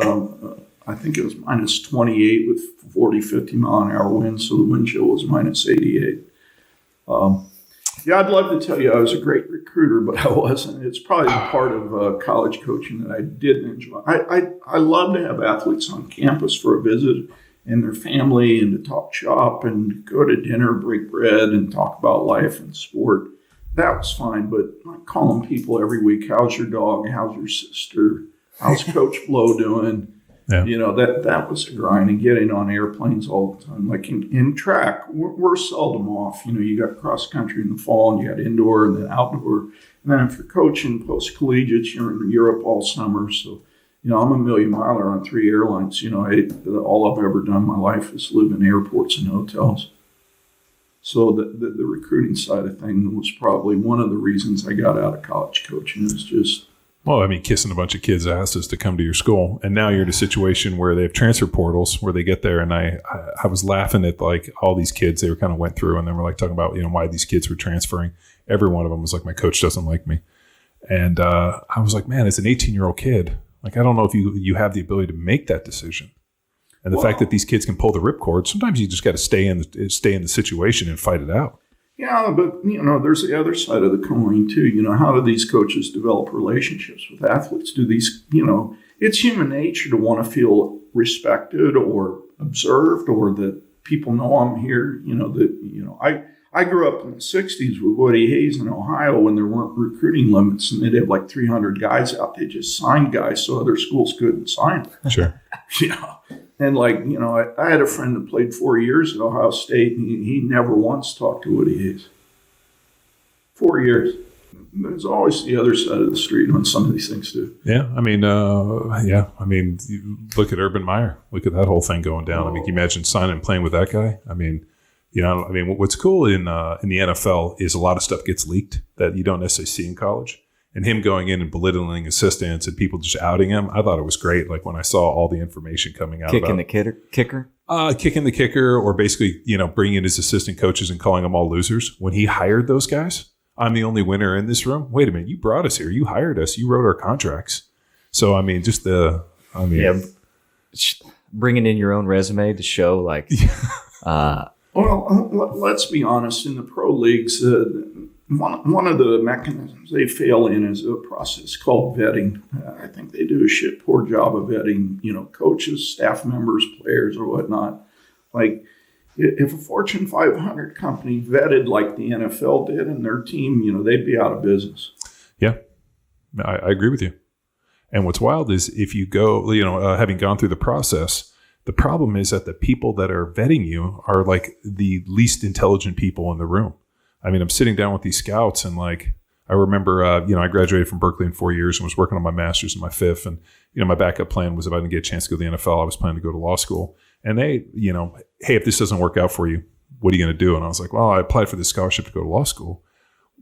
I think it was minus 28 with 40, 50 mile an hour winds, so the wind chill was minus 88. I'd love to tell you I was a great recruiter, but I wasn't. It's probably the part of college coaching that I didn't enjoy. I love to have athletes on campus for a visit and their family and to talk shop and go to dinner, break bread, and talk about life and sport. that was fine. But like calling people every week, how's your dog? How's your sister? How's Coach Blow doing? Yeah. That was a grind, and getting on airplanes all the time. Like in track, we're seldom off. You got cross country in the fall, and you got indoor and then outdoor. And then if you're coaching post-collegiate, you're in Europe all summer. So, I'm a million miler on 3 airlines. All I've ever done in my life is live in airports and hotels. So the recruiting side of things was probably one of the reasons I got out of college coaching. Is just, well, I mean, kissing a bunch of kids' asses to come to your school. And now you're in a situation where they have transfer portals where they get there. And I was laughing at like all these kids they were kind of went through, and they were like talking about, why these kids were transferring. Every one of them was like, my coach doesn't like me. And I was like, man, as an 18-year-old kid, like, I don't know if you have the ability to make that decision. And the fact that these kids can pull the ripcord, sometimes you just got to stay in the situation and fight it out. Yeah, but, there's the other side of the coin, too. How do these coaches develop relationships with athletes? Do these, it's human nature to want to feel respected or observed, or that people know I'm here. I grew up in the 60s with Woody Hayes in Ohio when there weren't recruiting limits, and they'd have like 300 guys out. They just signed guys so other schools couldn't sign them. Sure. And I had a friend that played 4 years at Ohio State, and he never once talked to Woody Hayes. 4 years. There's always the other side of the street on some of these things too. Yeah, I mean, you look at Urban Meyer. Look at that whole thing going down. I mean, can you imagine signing and playing with that guy? I mean, what's cool in the NFL is a lot of stuff gets leaked that you don't necessarily see in college. And him going in and belittling assistants and people just outing him, I thought it was great. Like when I saw all the information coming out Kicking about the kicker? Kicking the kicker, or basically, bringing in his assistant coaches and calling them all losers. When he hired those guys, I'm the only winner in this room. Wait a minute, you brought us here. You hired us. You wrote our contracts. So, I mean, bringing in your own resume to show like... Well, let's be honest. In the pro leagues, one of the mechanisms they fail in is a process called vetting. I think they do a shit poor job of vetting, coaches, staff members, players, or whatnot. Like, if a Fortune 500 company vetted like the NFL did and their team, they'd be out of business. Yeah, I agree with you. And what's wild is if you go, having gone through the process, the problem is that the people that are vetting you are like the least intelligent people in the room. I mean, I'm sitting down with these scouts, and like, I remember, I graduated from Berkeley in 4 years and was working on my master's in my fifth. And, my backup plan was if I didn't get a chance to go to the NFL, I was planning to go to law school. And they, hey, if this doesn't work out for you, what are you going to do? And I was like, well, I applied for this scholarship to go to law school.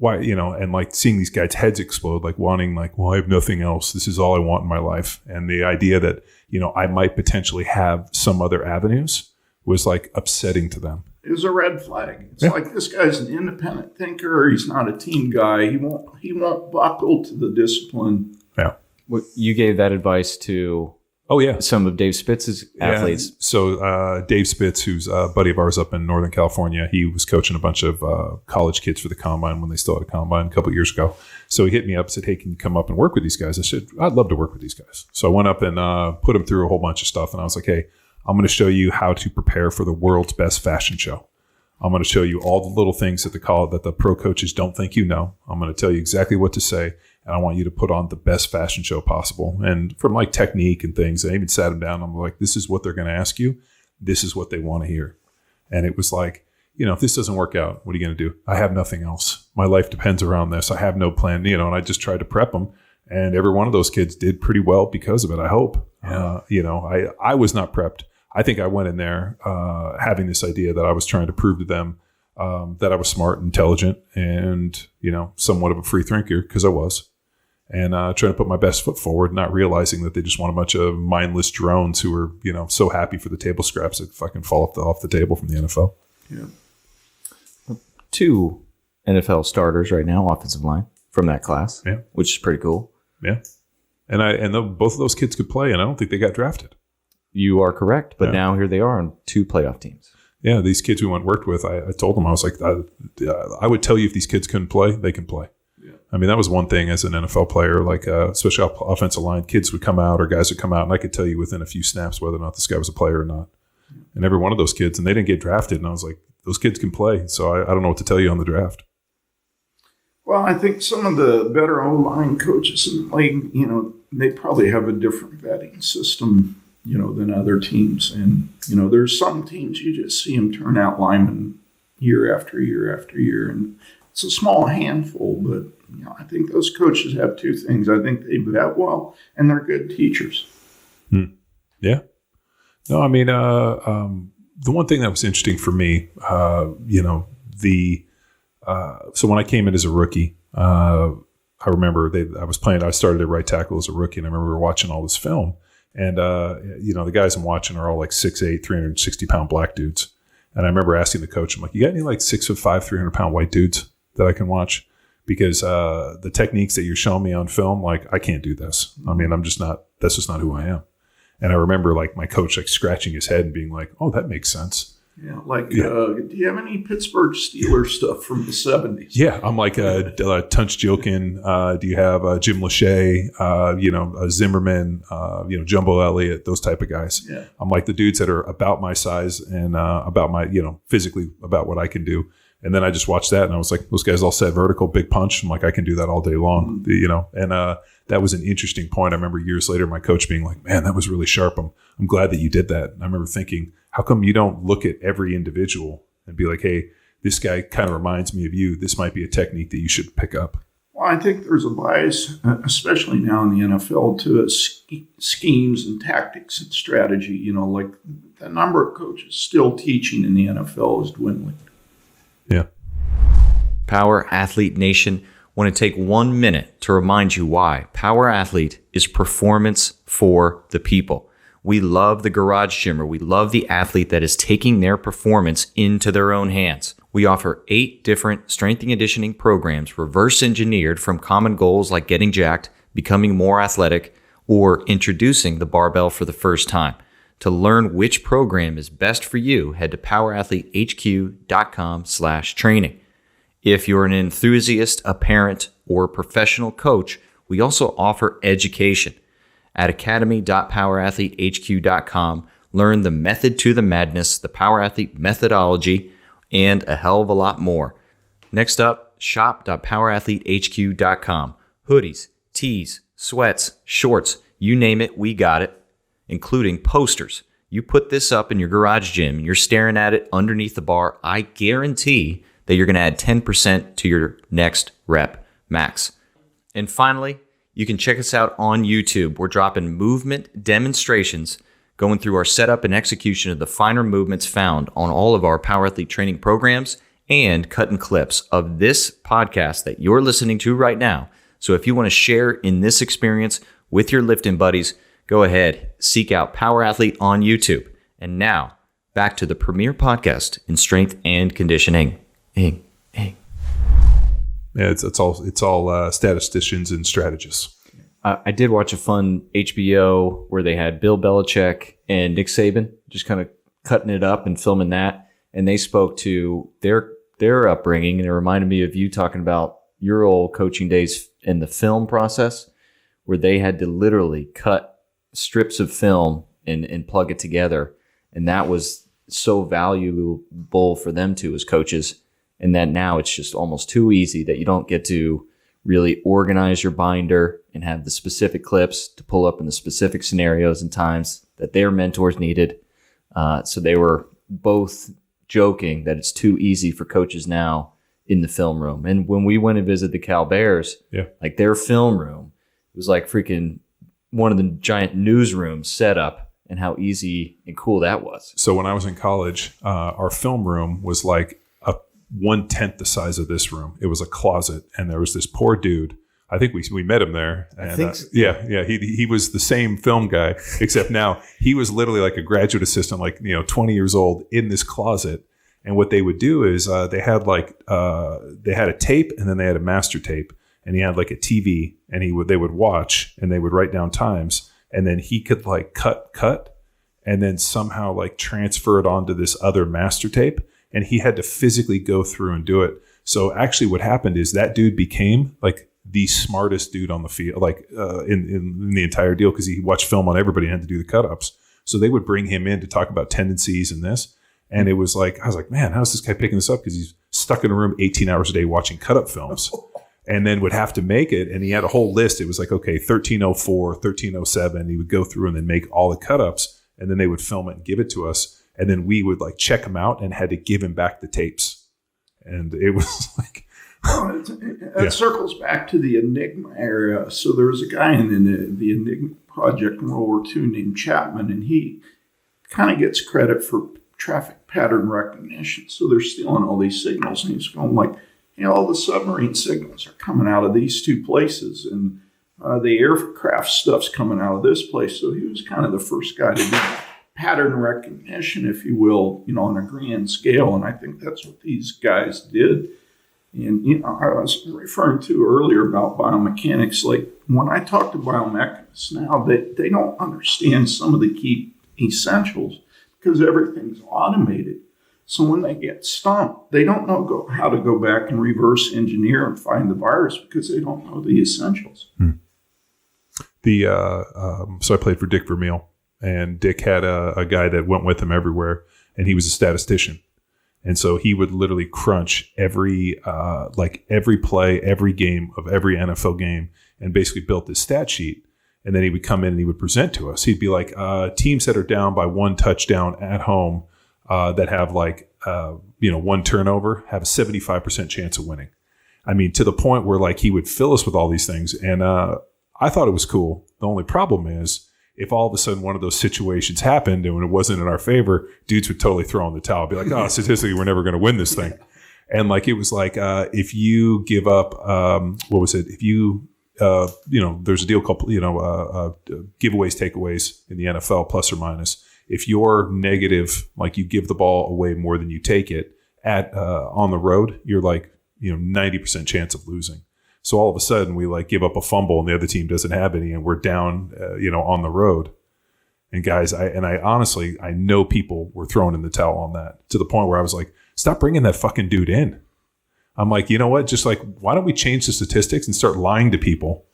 Why, and like seeing these guys' heads explode, like wanting like, well, I have nothing else. This is all I want in my life. And the idea that, I might potentially have some other avenues was like upsetting to them. It was a red flag. It's like, this guy's an independent thinker. He's not a team guy. He won't buckle to the discipline. Yeah. Well, you gave that advice to some of Dave Spitz's athletes. So Dave Spitz, who's a buddy of ours up in Northern California, he was coaching a bunch of college kids for the combine when they still had a combine a couple of years ago. So he hit me up and said, hey, can you come up and work with these guys? I said, I'd love to work with these guys. So I went up and put them through a whole bunch of stuff. And I was like, hey, I'm going to show you how to prepare for the world's best fashion show. I'm going to show you all the little things that the pro coaches don't think you know. I'm going to tell you exactly what to say. And I want you to put on the best fashion show possible. And from like technique and things, I even sat them down. I'm like, this is what they're going to ask you. This is what they want to hear. And it was like, if this doesn't work out, what are you going to do? I have nothing else. My life depends around this. I have no plan, and I just tried to prep them. And every one of those kids did pretty well because of it, I hope. Yeah. I was not prepped. I think I went in there having this idea that I was trying to prove to them that I was smart, intelligent, and, somewhat of a free thinker, because I was. And trying to put my best foot forward, not realizing that they just want a bunch of mindless drones who are, so happy for the table scraps that fucking fall off the table from the NFL. Yeah. 2 NFL starters right now, offensive line from that class, which is pretty cool. Yeah. And both of those kids could play, and I don't think they got drafted. You are correct, but now here they are on 2 playoff teams. Yeah, these kids we went and worked with, I told them, I was like, I would tell you if these kids couldn't play, they can play. Yeah. I mean, that was one thing as an NFL player, like especially offensive line, kids would come out or guys would come out, and I could tell you within a few snaps whether or not this guy was a player or not. And every one of those kids, and they didn't get drafted, and I was like, those kids can play, so I don't know what to tell you on the draft. Well, I think some of the better O-line coaches in the league, they probably have a different vetting system, than other teams. And, there's some teams you just see them turn out linemen year after year after year. And it's a small handful, but, I think those coaches have two things. I think they vet well, and they're good teachers. Yeah. No, I mean, the one thing that was interesting for me, so when I came in as a rookie, I remember I started at right tackle as a rookie, and I remember watching all this film, and the guys I'm watching are all like 6'8", 360-pound black dudes. And I remember asking the coach, I'm like, you got any like 6'5", 300-pound white dudes that I can watch? Because the techniques that you're showing me on film, like, I can't do this. I mean, that's just not who I am. And I remember like my coach like scratching his head and being like, oh, that makes sense. Yeah, do you have any Pittsburgh Steelers stuff from the 70s? Yeah, I'm like Tunch Jilkin. Do you have Jim Lachey? Zimmerman? Jumbo Elliott? Those type of guys. Yeah. I'm like the dudes that are about my size and about my physically about what I can do. And then I just watched that and I was like, those guys all set vertical, big punch. I'm like, I can do that all day long. And that was an interesting point. I remember years later my coach being like, man, that was really sharp. I'm glad that you did that. And I remember thinking, how come you don't look at every individual and be like, hey, this guy kind of reminds me of you. This might be a technique that you should pick up. Well, I think there's a bias, especially now in the NFL, to schemes and tactics and strategy. Like the number of coaches still teaching in the NFL is dwindling. Yeah. Power Athlete Nation, want to take 1 minute to remind you why Power Athlete is performance for the people. We love the garage gymmer. We love the athlete that is taking their performance into their own hands. We offer 8 different strength and conditioning programs reverse engineered from common goals like getting jacked, becoming more athletic, or introducing the barbell for the first time. To learn which program is best for you, head to powerathletehq.com/training. If you're an enthusiast, a parent, or a professional coach, we also offer education. At academy.powerathletehq.com, learn the method to the madness, the Power Athlete methodology, and a hell of a lot more. Next up, shop.powerathletehq.com. Hoodies, tees, sweats, shorts, you name it, we got it, including posters. You put this up in your garage gym, you're staring at it underneath the bar, I guarantee that you're going to add 10% to your next rep max. And finally, you can check us out on YouTube. We're dropping movement demonstrations, going through our setup and execution of the finer movements found on all of our Power Athlete training programs, and cutting clips of this podcast that you're listening to right now. So if you want to share in this experience with your lifting buddies, go ahead, seek out Power Athlete on YouTube. And now, back to the premier podcast in strength and conditioning. Yeah, it's all statisticians and strategists. I did watch a fun HBO where they had Bill Belichick and Nick Saban just kind of cutting it up and filming that, and they spoke to their upbringing, and it reminded me of you talking about your old coaching days in the film process, where they had to literally cut strips of film and plug it together, and that was so valuable for them too as coaches. And that now it's just almost too easy that you don't get to really organize your binder and have the specific clips to pull up in the specific scenarios and times that their mentors needed. So they were both joking that it's too easy for coaches now in the film room. And when we went and visited the Cal Bears, like their film room, it was like freaking one of the giant newsrooms set up, and how easy and cool that was. So when I was in college, our film room was like 1/10 the size of this room. It was a closet, and there was this poor dude. I think we met him there. And, I think so. Yeah. He was the same film guy, except now he was literally like a graduate assistant, like 20 years old in this closet. And what they would do is they had a tape, and then they had a master tape, and he had like a TV, and they would watch, and they would write down times, and then he could like cut, and then somehow like transfer it onto this other master tape. And he had to physically go through and do it. So actually what happened is that dude became like the smartest dude on the field, like in the entire deal, because he watched film on everybody and had to do the cut-ups. So they would bring him in to talk about tendencies and this. And it was like, I was like, man, how's this guy picking this up? Because he's stuck in a room 18 hours a day watching cut-up films. and then would have to make it. And he had a whole list. It was like, okay, 1304, 1307. He would go through and then make all the cut-ups, and then they would film it and give it to us. And then we would like check him out and had to give him back the tapes. And it was like, well, it circles back to the Enigma era. So there was a guy in the Enigma project in World War II named Chapman, and he kind of gets credit for traffic pattern recognition. So they're stealing all these signals, and he's going like, hey, all the submarine signals are coming out of these two places, and the aircraft stuff's coming out of this place. So he was kind of the first guy to do pattern recognition, if you will, on a grand scale. And I think that's what these guys did. And, I was referring to earlier about biomechanics. Like when I talk to biomechanists now, they don't understand some of the key essentials because everything's automated. So when they get stumped, they don't know how to go back and reverse engineer and find the virus because they don't know the essentials. So I played for Dick Vermeil, and Dick had a guy that went with him everywhere, and he was a statistician. And so he would literally crunch every play, every game of every NFL game, and basically built this stat sheet. And then he would come in and he would present to us. He'd be like, teams that are down by one touchdown at home that have one turnover have a 75% chance of winning. I mean, to the point where like he would fill us with all these things. And I thought it was cool. The only problem is if all of a sudden one of those situations happened and when it wasn't in our favor, dudes would totally throw in the towel, be like, oh, statistically, we're never going to win this thing. And like, it was like, if you give up, if you, there's a deal called, giveaways, takeaways in the NFL, plus or minus. If you're negative, like you give the ball away more than you take it on the road, you're like, 90% chance of losing. So all of a sudden we like give up a fumble and the other team doesn't have any and we're down, on the road. And guys, I honestly know people were throwing in the towel on that to the point where I was like, stop bringing that fucking dude in. I'm like, you know what? Just like, why don't we change the statistics and start lying to people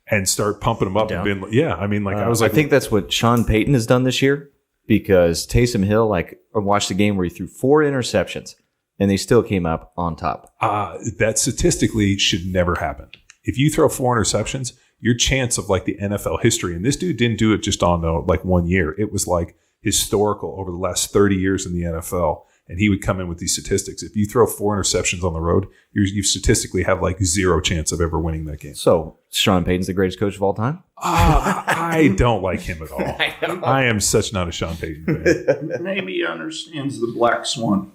and start pumping them up? Yeah. And being, I mean, like I was like, I think that's what Sean Payton has done this year because Taysom Hill, I watched the game where he threw 4 interceptions. And they still came up on top. That statistically should never happen. If you throw 4 interceptions, your chance of like the NFL history, and this dude didn't do it just on like 1 year. It was like historical over the last 30 years in the NFL. And he would come in with these statistics. If you throw 4 interceptions on the road, you statistically have like 0 chance of ever winning that game. So Sean Payton's the greatest coach of all time? I don't like him at all. I am such not a Sean Payton fan. Maybe he understands the black swan.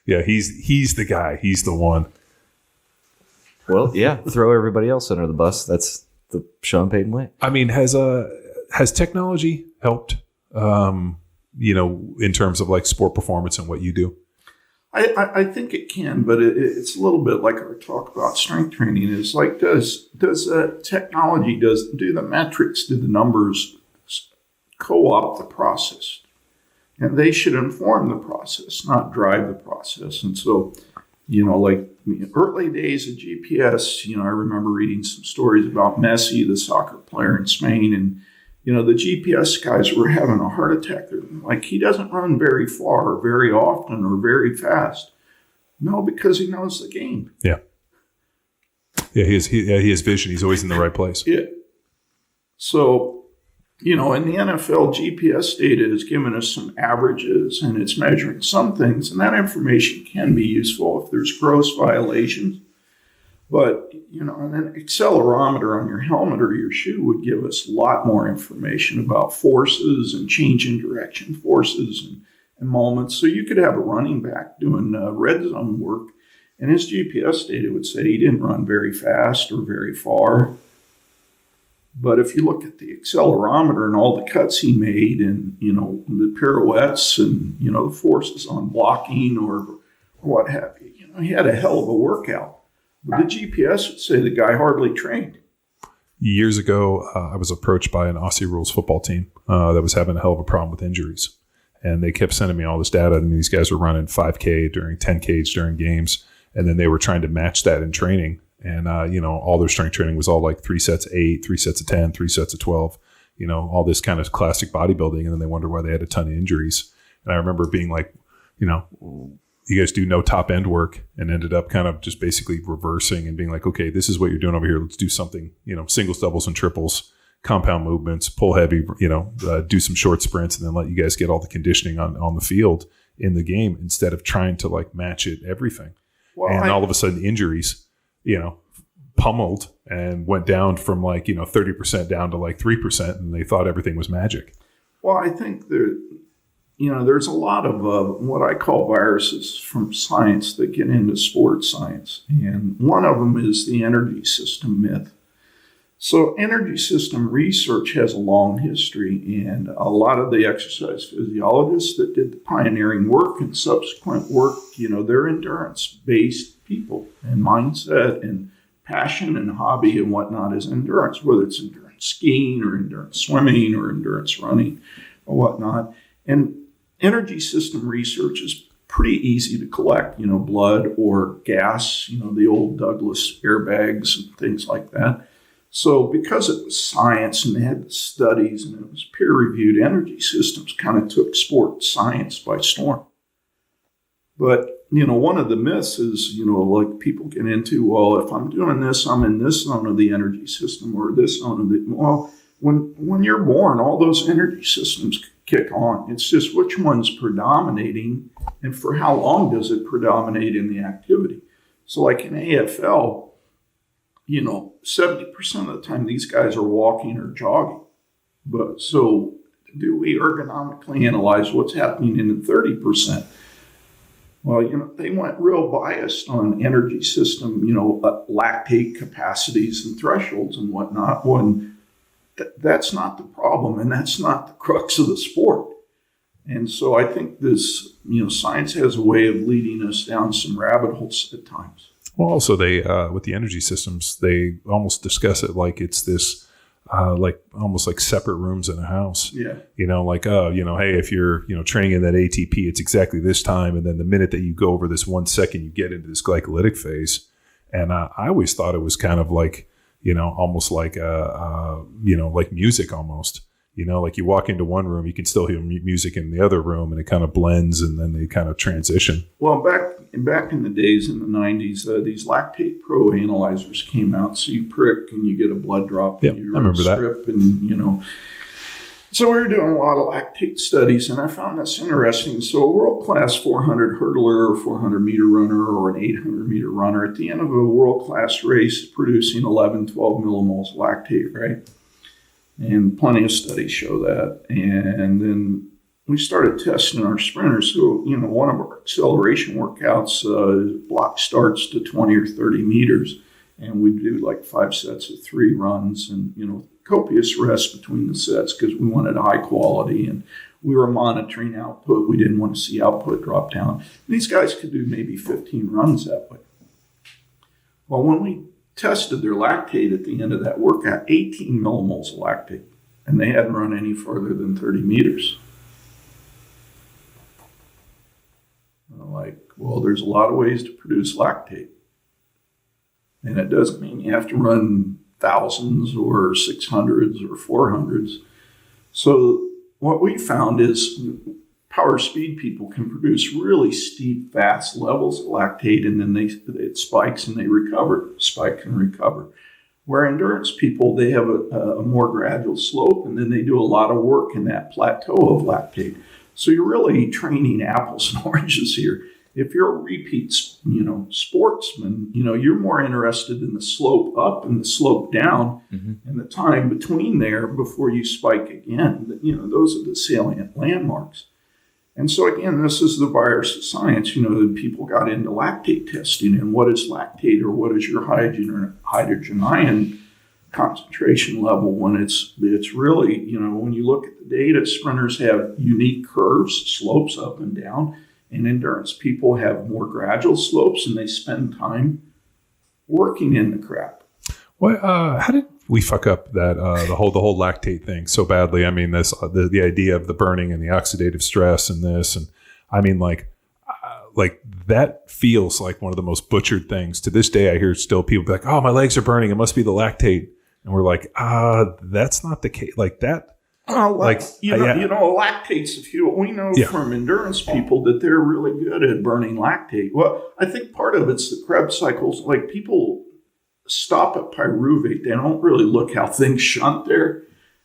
Yeah, he's the guy. He's the one. Well, yeah, throw everybody else under the bus. That's the Sean Payton way. I mean, has technology helped? In terms of like sport performance and what you do? I think it can, but it's a little bit like our talk about strength training. Is like, does technology, do the metrics, do the numbers co-opt the process? And they should inform the process, not drive the process. And so, early days of GPS, I remember reading some stories about Messi, the soccer player in Spain, and the GPS guys were having a heart attack. They're like, he doesn't run very far or very often or very fast. No, because he knows the game. Yeah. Yeah, he has vision. He's always in the right place. Yeah. So, in the NFL, GPS data has given us some averages and it's measuring some things. And that information can be useful if there's gross violations. But, an accelerometer on your helmet or your shoe would give us a lot more information about forces and change in direction forces and moments. So you could have a running back doing red zone work, and his GPS data would say he didn't run very fast or very far. But if you look at the accelerometer and all the cuts he made and, the pirouettes and, the forces on blocking or what have you, he had a hell of a workout. But the GPS would say the guy hardly trained. Years ago, I was approached by an Aussie Rules football team that was having a hell of a problem with injuries. And they kept sending me all this data. I mean, these guys were running 5K during 10Ks during games. And then they were trying to match that in training. And, all their strength training was all like 3 sets of 8, 3 sets of 10, 3 sets of 12, all this kind of classic bodybuilding. And then they wondered why they had a ton of injuries. And I remember being like, you guys do no top end work and ended up kind of just basically reversing and being like, okay, this is what you're doing over here. Let's do something, singles, doubles, and triples, compound movements, pull heavy, do some short sprints, and then let you guys get all the conditioning on the field in the game instead of trying to like match it everything. Well, and all of a sudden injuries, pummeled and went down from like, 30% down to like 3%, and they thought everything was magic. Well, I think there's a lot of what I call viruses from science that get into sports science. And one of them is the energy system myth. So energy system research has a long history, and a lot of the exercise physiologists that did the pioneering work and subsequent work, they're endurance-based people, and mindset and passion and hobby and whatnot is endurance, whether it's endurance skiing or endurance swimming or endurance running or whatnot. And energy system research is pretty easy to collect, blood or gas, the old Douglas airbags and things like that. So because it was science and they had the studies and it was peer-reviewed, energy systems kind of took sports science by storm. But, one of the myths is, like people get into, well, if I'm doing this, I'm in this zone of the energy system or this zone of the, well, when you're born, all those energy systems kick on. It's just which one's predominating and for how long does it predominate in the activity. So like in AFL, 70% of the time these guys are walking or jogging. But so do we ergonomically analyze what's happening in the 30%? Well, they went real biased on energy system, lactate capacities and thresholds and whatnot, when that's not the problem and that's not the crux of the sport. And so I think this, science has a way of leading us down some rabbit holes at times. Well, also they, with the energy systems, they almost discuss it like it's this, almost like separate rooms in a house. Yeah. Hey, if you're, training in that ATP, it's exactly this time. And then the minute that you go over this 1 second, you get into this glycolytic phase. And I always thought it was kind of like, almost like, like music almost. Like you walk into one room, you can still hear music in the other room, and it kind of blends, and then they kind of transition. Well, back in the days in the 90s, these lactate pro analyzers came out. So you prick and you get a blood drop. Yeah, I remember strip that. And, so we were doing a lot of lactate studies, and I found this interesting. So a world-class 400 hurdler or 400-meter runner or an 800-meter runner, at the end of a world-class race, is producing 11, 12 millimoles of lactate, right? And plenty of studies show that. And then we started testing our sprinters. So, one of our acceleration workouts, block starts to 20 or 30 meters. And we do like 5 sets of 3 runs and, copious rest between the sets because we wanted high quality and we were monitoring output. We didn't want to see output drop down. And these guys could do maybe 15 runs that way. Well, when we tested their lactate at the end of that workout, 18 millimoles of lactate, and they hadn't run any further than 30 meters. I'm like, well, there's a lot of ways to produce lactate. And it doesn't mean you have to run thousands or 600s or 400s. So what we found is power speed people can produce really steep, fast levels of lactate, and then it spikes and they recover, spike and recover. Where endurance people, they have a more gradual slope, and then they do a lot of work in that plateau of lactate. So you're really training apples and oranges here. If you're a repeat, sportsman, you're more interested in the slope up and the slope down, and the time between there before you spike again. Those are the salient landmarks. And so again, this is the virus of science. That people got into lactate testing and what is lactate or what is your hydrogen ion concentration level when it's really, when you look at the data, sprinters have unique curves, slopes up and down, and endurance people have more gradual slopes and they spend time working in the crap. Well, how did we fuck up that the whole lactate thing so badly? I mean, the idea of the burning and the oxidative stress and this, and I mean, like that feels like one of the most butchered things. To this day, I hear still people be like, "Oh, my legs are burning. It must be the lactate," and we're like, "That's not the case." Like that lactates. We know from endurance people that they're really good at burning lactate. Well, I think part of it's the Krebs cycles. Like people stop at pyruvate, they don't really look how things shunt there,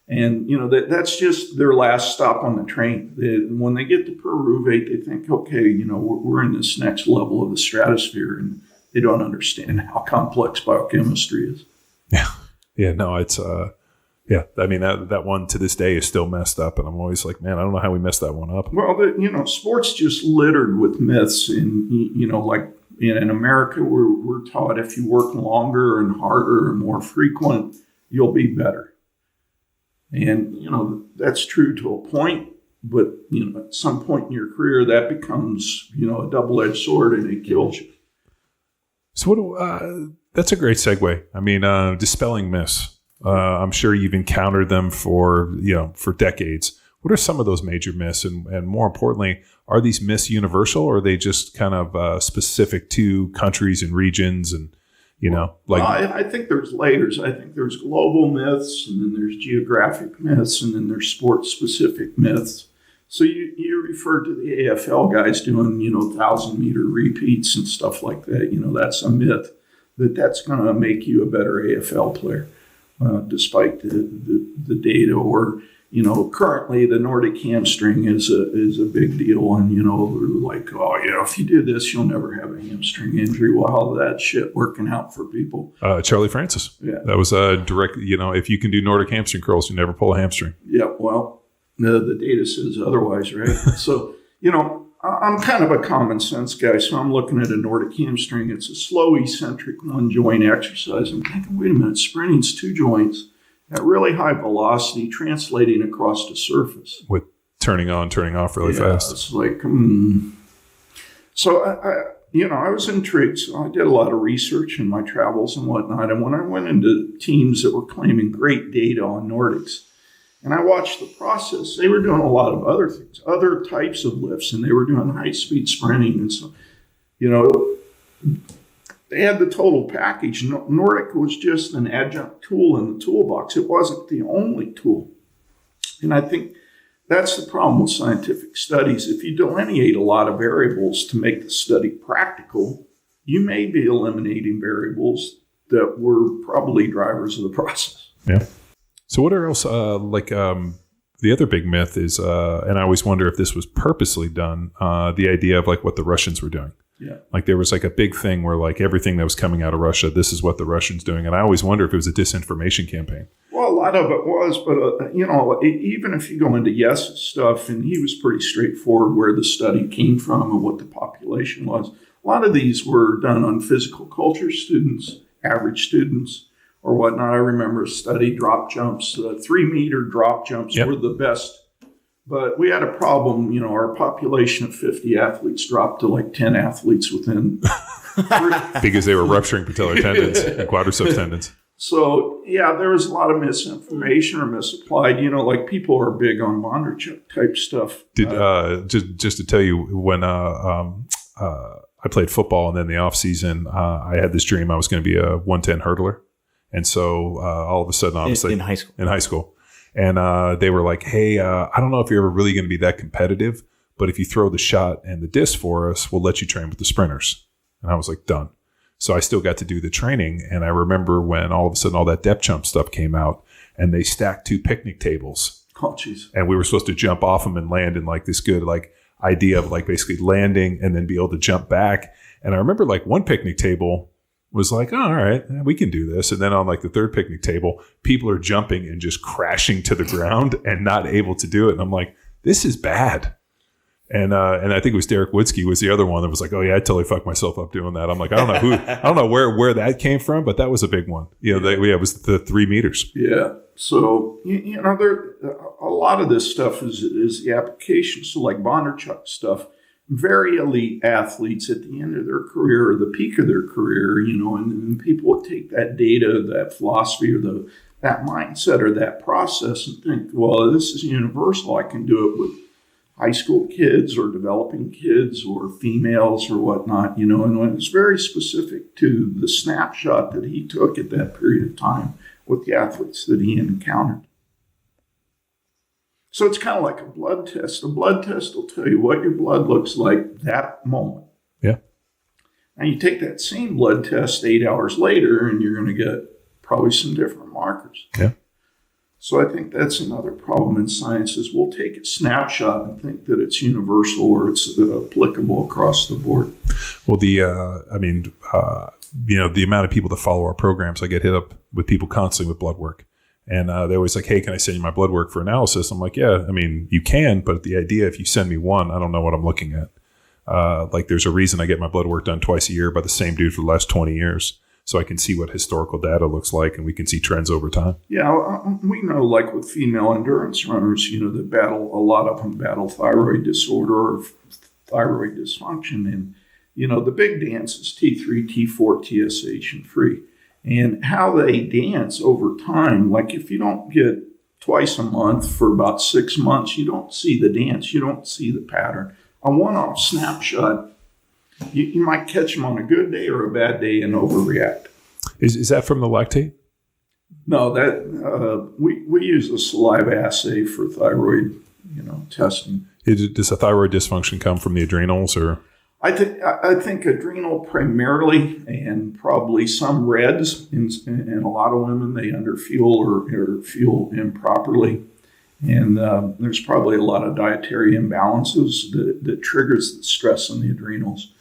and that's just their last stop on the train. When they get to pyruvate, they think, okay, we're in this next level of the stratosphere, and they don't understand how complex biochemistry is. Yeah, no, it's yeah, I mean, that one to this day is still messed up. And I'm always like, man, I don't know how we messed that one up. Well, sports just littered with myths. And, like in America, we're taught if you work longer and harder and more frequent, you'll be better. And, that's true to a point. But, at some point in your career, that becomes, a double-edged sword and it kills you. So that's a great segue. I mean, dispelling myths. I'm sure you've encountered them for decades. What are some of those major myths? And more importantly, are these myths universal, or are they just kind of specific to countries and regions? And, I think there's layers. I think there's global myths, and then there's geographic myths, and then there's sports-specific myths. So you referred to the AFL guys doing, 1,000-meter repeats and stuff like that. That's a myth that's going to make you a better AFL player. Despite the data, or currently the Nordic hamstring is a big deal, and we're like, if you do this, you'll never have a hamstring injury. Well, how that shit working out for people? Charlie Francis, that was a direct. If you can do Nordic hamstring curls, you never pull a hamstring. Yeah, well, the data says otherwise, right? So I'm kind of a common sense guy, so I'm looking at a Nordic hamstring. It's a slow, eccentric one joint exercise. I'm thinking, wait a minute, sprinting's two joints at really high velocity, translating across the surface. With turning on, turning off really fast. It's like, So I was intrigued. So I did a lot of research in my travels and whatnot. And when I went into teams that were claiming great data on Nordics, and I watched the process, they were doing a lot of other things, other types of lifts, and they were doing high-speed sprinting. And so, they had the total package. Nordic was just an adjunct tool in the toolbox. It wasn't the only tool. And I think that's the problem with scientific studies. If you delineate a lot of variables to make the study practical, you may be eliminating variables that were probably drivers of the process. Yeah. So what are else, the other big myth is, and I always wonder if this was purposely done, the idea of like what the Russians were doing. Yeah. Like there was like a big thing where like everything that was coming out of Russia, this is what the Russians doing. And I always wonder if it was a disinformation campaign. Well, a lot of it was, but, even if you go into Yes' stuff, and he was pretty straightforward where the study came from and what the population was. A lot of these were done on physical culture students, average students, or whatnot. I remember a study, drop jumps, 3-meter drop jumps were the best. But we had a problem, our population of 50 athletes dropped to like 10 athletes within because they were rupturing patellar tendons and quadriceps tendons. So, there was a lot of misinformation or misapplied. Like people are big on Bondarchuk type stuff. Just to tell you, when I played football, and then the off season, I had this dream I was going to be a 110 hurdler. And so all of a sudden, obviously, in high school. And they were like, hey, I don't know if you're ever really going to be that competitive, but if you throw the shot and the disc for us, we'll let you train with the sprinters. And I was like, done. So I still got to do the training. And I remember when all of a sudden all that depth jump stuff came out, and they stacked 2 picnic tables. Oh, jeez. And we were supposed to jump off them and land in like this good like idea of like basically landing and then be able to jump back. And I remember like one picnic table was like, oh, all right, we can do this. And then on like the third picnic table, people are jumping and just crashing to the ground and not able to do it. And I'm like, this is bad. And I think it was Derek Woodsky was the other one that was like, oh yeah, I totally fucked myself up doing that. I'm like, I don't know where that came from, but that was a big one. It was the 3 meters. Yeah. So, there a lot of this stuff is the application. So like Bondarchuk stuff, very elite athletes at the end of their career or the peak of their career, and people would take that data, that philosophy, or that mindset or that process and think, well, this is universal. I can do it with high school kids or developing kids or females or whatnot, and when it's very specific to the snapshot that he took at that period of time with the athletes that he encountered. So it's kind of like a blood test. A blood test will tell you what your blood looks like that moment. Yeah. And you take that same blood test 8 hours later, and you're going to get probably some different markers. Yeah. So I think that's another problem in science is we'll take a snapshot and think that it's universal or it's applicable across the board. Well, the amount of people that follow our programs, I get hit up with people constantly with blood work. And they're always like, hey, can I send you my blood work for analysis? I'm like, yeah, I mean, you can, but the idea, if you send me one, I don't know what I'm looking at. Like there's a reason I get my blood work done twice a year by the same dude for the last 20 years. So I can see what historical data looks like and we can see trends over time. Yeah, we know like with female endurance runners, that a lot of them battle thyroid disorder or thyroid dysfunction. And, the big dance is T3, T4, TSH, and free. And how they dance over time, like if you don't get twice a month for about 6 months, you don't see the dance, you don't see the pattern. A one-off snapshot, you might catch them on a good day or a bad day and overreact. Is that from the lactate? No, that we use a saliva assay for thyroid, testing. Does a thyroid dysfunction come from the adrenals or? I think adrenal primarily, and probably some reds. In a lot of women, they underfuel or fuel improperly. And there's probably a lot of dietary imbalances that triggers the stress in the adrenals.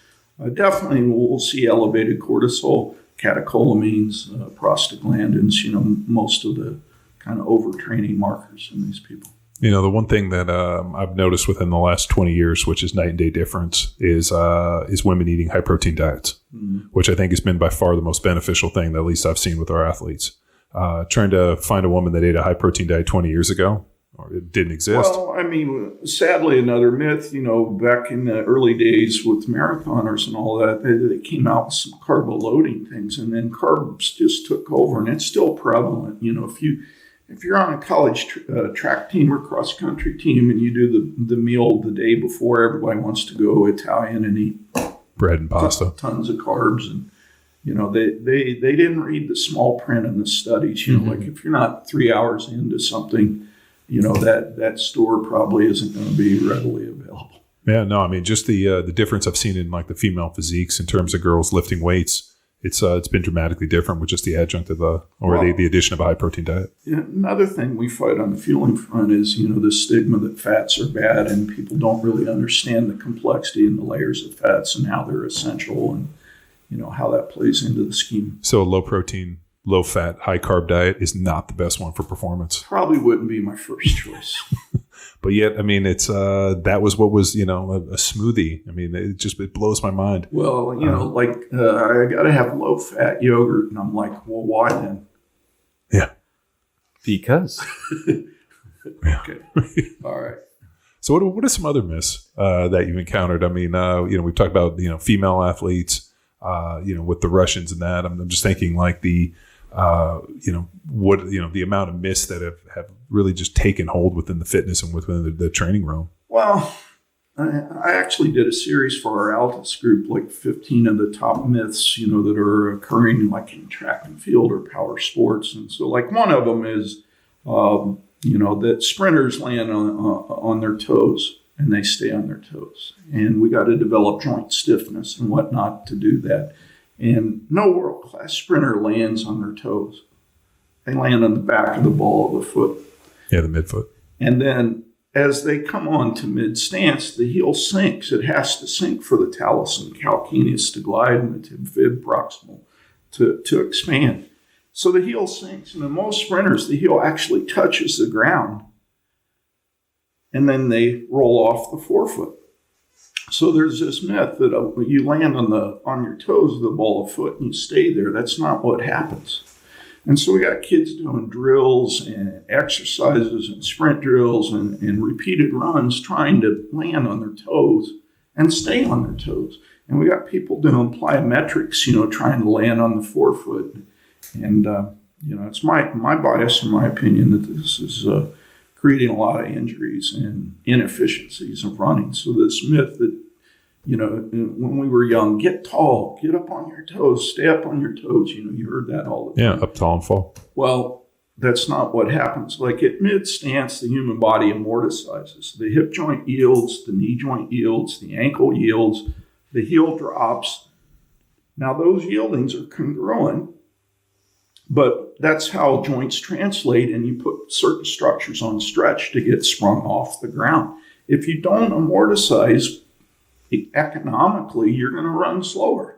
Definitely, we'll see elevated cortisol, catecholamines, prostaglandins, most of the kind of overtraining markers in these people. The one thing that I've noticed within the last 20 years, which is night and day difference, is women eating high protein diets, which I think has been by far the most beneficial thing that at least I've seen with our athletes. Trying to find a woman that ate a high protein diet 20 years ago, or it didn't exist. Well, I mean, sadly, another myth, back in the early days with marathoners and all that, they came out with some carbo loading things, and then carbs just took over, and it's still prevalent. If you're on a college track team or cross country team and you do the meal the day before, everybody wants to go Italian and eat bread and pasta, tons of carbs, and they didn't read the small print in the studies. Like if you're not 3 hours into something, that store probably isn't going to be readily available. Yeah, no, I mean just the difference I've seen in like the female physiques in terms of girls lifting weights. It's been dramatically different with just the adjunct of the addition of a high protein diet. Yeah, another thing we fight on the fueling front is the stigma that fats are bad, and people don't really understand the complexity and the layers of fats and how they're essential and how that plays into the scheme. So a low protein, low fat, high carb diet is not the best one for performance. Probably wouldn't be my first choice. But yet, I mean, it's that was what was a smoothie. I mean, it blows my mind. Well, I got to have low fat yogurt, and I'm like, well, why then? Yeah, because. Okay, all right. So, what are some other myths that you've encountered? I mean, we've talked about female athletes, with the Russians and that. I'm just thinking like the the amount of myths that have really just taken hold within the fitness and within the training realm. Well, I actually did a series for our Altus group, like 15 of the top myths, that are occurring like in track and field or power sports. And so like one of them is, that sprinters land on their toes and they stay on their toes. And we got to develop joint stiffness and whatnot to do that. And no world-class sprinter lands on their toes. They land on the back of the ball of the foot. Yeah, the midfoot. And then as they come on to mid-stance, the heel sinks. It has to sink for the talus and calcaneus to glide and the tib fib proximal to expand. So the heel sinks, and in most sprinters, the heel actually touches the ground. And then they roll off the forefoot. So there's this myth that you land on your toes of the ball of foot and you stay there. That's not what happens. And so we got kids doing drills and exercises and sprint drills and repeated runs trying to land on their toes and stay on their toes. And we got people doing plyometrics, trying to land on the forefoot. And, it's my bias and my opinion that this is creating a lot of injuries and inefficiencies of running. So this myth that, when we were young, get tall, get up on your toes, stay up on your toes. You heard that all the time. Yeah, up tall and fall. Well, that's not what happens. Like at mid-stance, the human body amortizes. The hip joint yields, the knee joint yields, the ankle yields, the heel drops. Now those yieldings are congruent, but that's how joints translate, and you put certain structures on stretch to get sprung off the ground. If you don't amortize economically, you're going to run slower.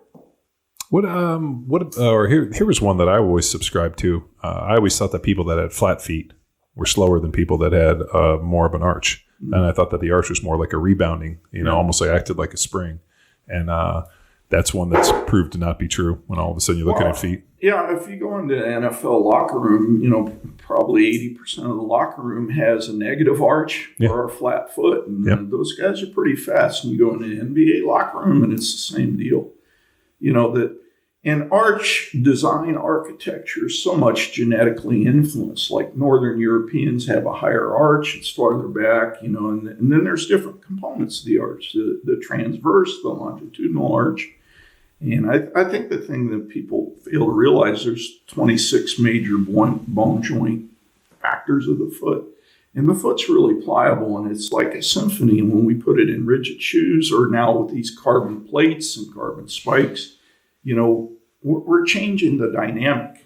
Here was one that I always subscribed to. I always thought that people that had flat feet were slower than people that had more of an arch. Mm-hmm. And I thought that the arch was more like a rebounding, almost like acted like a spring. And that's one that's proved to not be true when all of a sudden you're looking at feet. Yeah, if you go into the NFL locker room, probably 80% of the locker room has a negative arch or a flat foot. And those guys are pretty fast. And you go into the NBA locker room and it's the same deal. That in arch design architecture is so much genetically influenced. Like Northern Europeans have a higher arch, it's farther back, and then there's different components of the arch, the transverse, the longitudinal arch. And I think the thing that people fail to realize, there's 26 major bone joint factors of the foot. And the foot's really pliable, and it's like a symphony. And when we put it in rigid shoes, or now with these carbon plates and carbon spikes, we're changing the dynamic.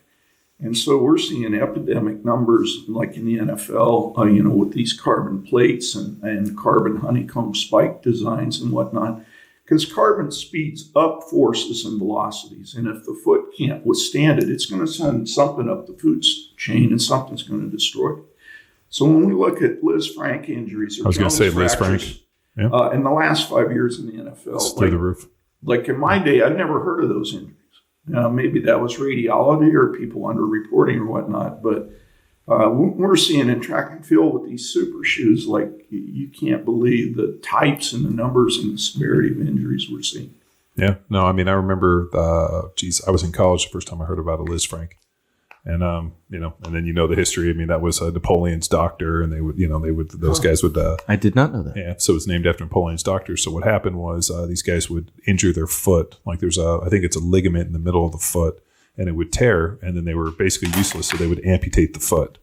And so we're seeing epidemic numbers like in the NFL, with these carbon plates and carbon honeycomb spike designs and whatnot. Because carbon speeds up forces and velocities. And if the foot can't withstand it, it's going to send something up the food chain and something's going to destroy it. So when we look at Liz Frank injuries, I was going to say Liz Frank. Yeah. In the last 5 years in the NFL, it's through the roof. Like in my day, I'd never heard of those injuries. Maybe that was radiology or people underreporting or whatnot. But we're seeing in track and field with these super shoes, like you can't believe the types and the numbers and the severity of injuries we're seeing. Yeah. No, I remember, I was in college the first time I heard about a Liz Frank. And, and then the history. That was Napoleon's doctor, and those guys would. I did not know that. Yeah. So it's named after Napoleon's doctor. So what happened was these guys would injure their foot. Like there's I think it's a ligament in the middle of the foot, and it would tear, and then they were basically useless. So they would amputate the foot.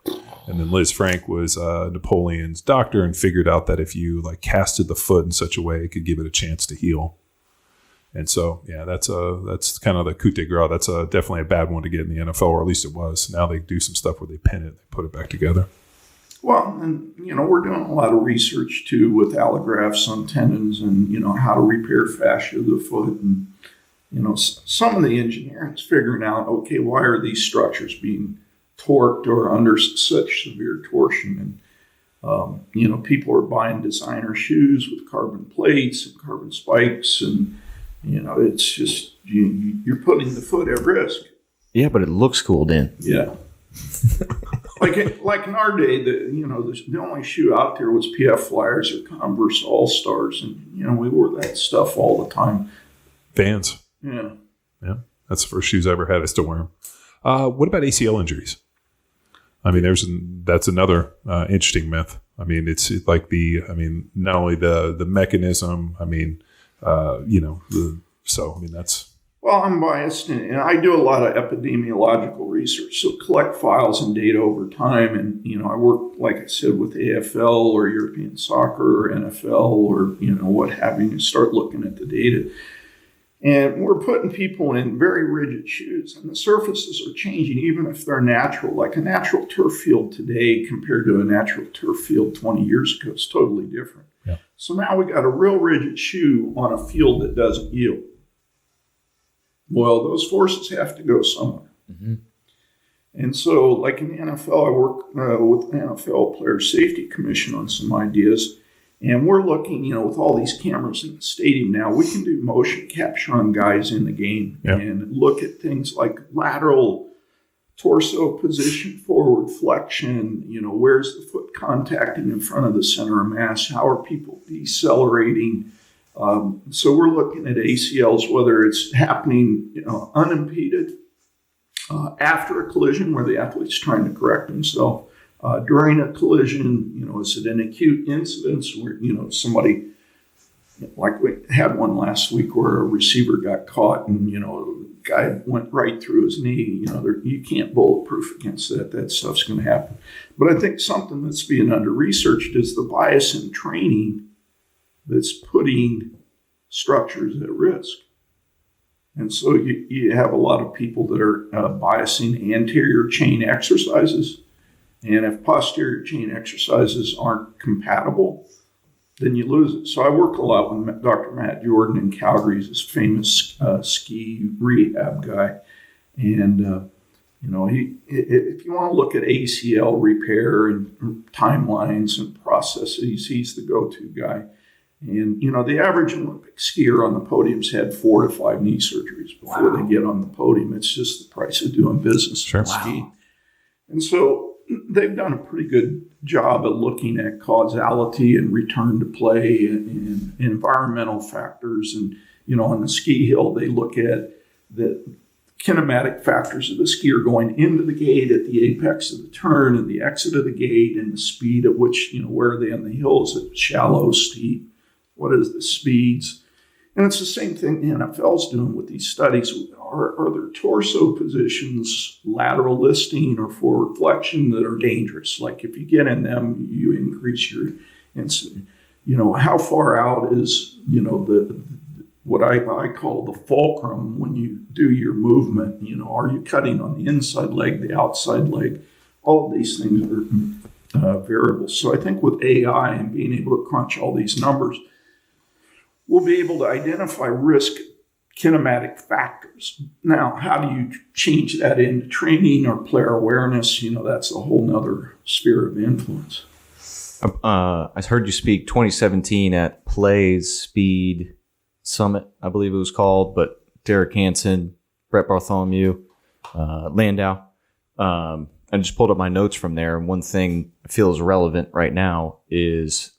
And then Liz Frank was Napoleon's doctor and figured out that if you casted the foot in such a way, it could give it a chance to heal. And so, that's kind of the coup de grace. That's definitely a bad one to get in the NFL, or at least it was. Now they do some stuff where they pin it, they put it back together. Well, and, we're doing a lot of research, too, with allografts on tendons and, how to repair fascia of the foot. And, some of the engineering's figuring out, okay, why are these structures being torqued or under such severe torsion? And, people are buying designer shoes with carbon plates and carbon spikes, and it's just you're putting the foot at risk. Yeah, but it looks cool, Dan. Yeah. like in our day, the only shoe out there was PF Flyers or Converse All Stars, and we wore that stuff all the time. Vans. Yeah. Yeah, that's the first shoes I ever had. I still wear them. What about ACL injuries? That's another interesting myth. It's like not only the mechanism. That's. Well, I'm biased, and I do a lot of epidemiological research, so collect files and data over time. And, I work, like I said, with AFL or European soccer or NFL or, what have you, and start looking at the data. And we're putting people in very rigid shoes, and the surfaces are changing, even if they're natural. Like a natural turf field today compared to a natural turf field 20 years ago is totally different. Yeah. So now we got a real rigid shoe on a field that doesn't yield. Well, those forces have to go somewhere. Mm-hmm. And so, like in the NFL, I work with the NFL Player Safety Commission on some ideas. And we're looking, with all these cameras in the stadium now, we can do motion capture on guys in the game and look at things like lateral torso position, forward flexion, where's the foot contacting in front of the center of mass? How are people decelerating? So we're looking at ACLs, whether it's happening, unimpeded after a collision where the athlete's trying to correct himself. During a collision, is it an acute incidence where, somebody, like we had one last week where a receiver got caught and, guy went right through his knee. You can't bulletproof against that. That stuff's going to happen. But I think something that's being under-researched is the bias in training that's putting structures at risk. And so you have a lot of people that are biasing anterior chain exercises. And if posterior chain exercises aren't compatible, then you lose it. So I work a lot with Dr. Matt Jordan in Calgary. He's this famous ski rehab guy. And, if you want to look at ACL repair and timelines and processes, he's the go-to guy. And, the average Olympic skier on the podium's had 4 to 5 knee surgeries before they get on the podium. It's just the price of doing business in skiing. And so they've done a pretty good job at looking at causality and return to play and environmental factors. And, on the ski hill, they look at the kinematic factors of the skier going into the gate at the apex of the turn and the exit of the gate and the speed at which, where are they on the hills? Is it shallow, steep? What is the speeds? And it's the same thing the NFL's doing with these studies. Are there torso positions, lateral listing or forward flexion that are dangerous? Like if you get in them, you increase your incidence. How far out is, what I call the fulcrum when you do your movement? Are you cutting on the inside leg, the outside leg? All of these things are variables. So I think with AI and being able to crunch all these numbers, we'll be able to identify risk kinematic factors. Now, how do you change that into training or player awareness? That's a whole nother sphere of influence. I heard you speak 2017 at Play's Speed Summit, I believe it was called, but Derek Hansen, Brett Bartholomew, Landau. I just pulled up my notes from there, and one thing I feel is relevant right now is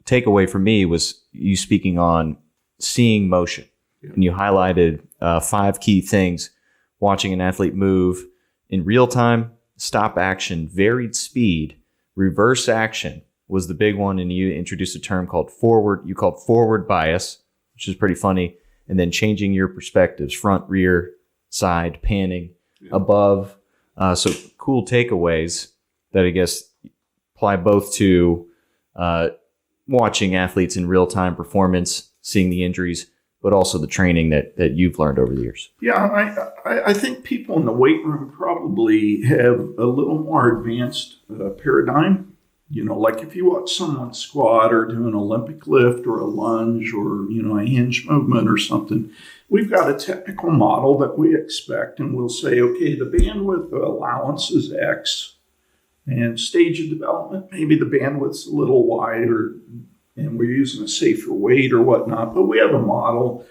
takeaway for me was you speaking on seeing motion. Yeah. And you highlighted 5 key things: watching an athlete move in real time, stop action, varied speed, reverse action was the big one. And you introduced a term called forward bias, which is pretty funny. And then changing your perspectives, front, rear, side, panning, above. So cool takeaways that I guess apply both to watching athletes in real-time performance, seeing the injuries, but also the training that you've learned over the years. Yeah, I think people in the weight room probably have a little more advanced paradigm. Like if you watch someone squat or do an Olympic lift or a lunge or, a hinge movement or something, we've got a technical model that we expect, and we'll say, okay, the bandwidth allowance is X, and stage of development, maybe the bandwidth's a little wider, and we're using a safer weight or whatnot, but we have a model.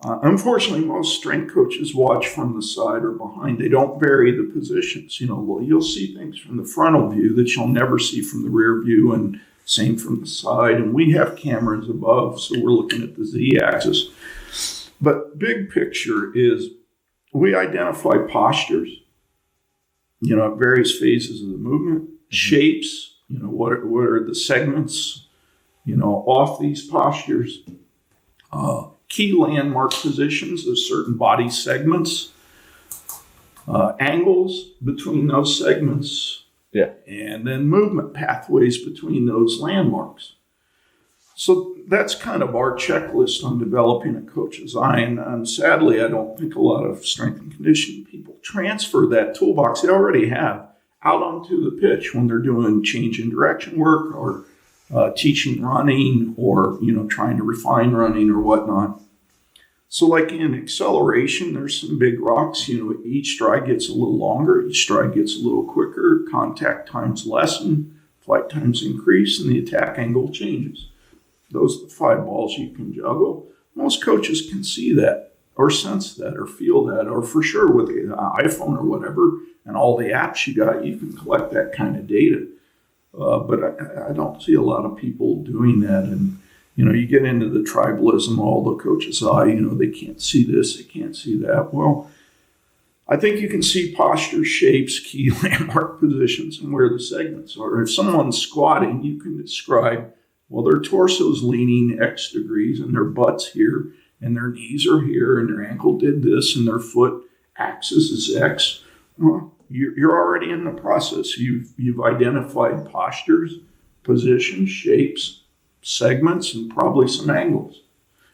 Unfortunately, most strength coaches watch from the side or behind. They don't vary the positions. You'll see things from the frontal view that you'll never see from the rear view, and same from the side. And we have cameras above, so we're looking at the Z-axis. But big picture is we identify postures, at various phases of the movement, shapes, what are the segments, off these postures, key landmark positions of certain body segments, angles between those segments, and then movement pathways between those landmarks. So that's kind of our checklist on developing a coach's eye. And sadly, I don't think a lot of strength and conditioning people transfer that toolbox they already have out onto the pitch when they're doing change in direction work or teaching running or, trying to refine running or whatnot. So like in acceleration, there's some big rocks. Each stride gets a little longer, each stride gets a little quicker, contact times lessen, flight times increase, and the attack angle changes. Those are the 5 balls you can juggle. Most coaches can see that or sense that or feel that, or for sure with the iPhone or whatever and all the apps you got, you can collect that kind of data. But I don't see a lot of people doing that. And, you get into the tribalism, all the coach's eye, they can't see this, they can't see that. Well, I think you can see posture, shapes, key landmark positions, and where the segments are. If someone's squatting, you can describe, well, their torso's leaning X degrees, and their butt's here, and their knees are here, and their ankle did this, and their foot axis is X. Well, you're already in the process. You've identified postures, positions, shapes, segments, and probably some angles.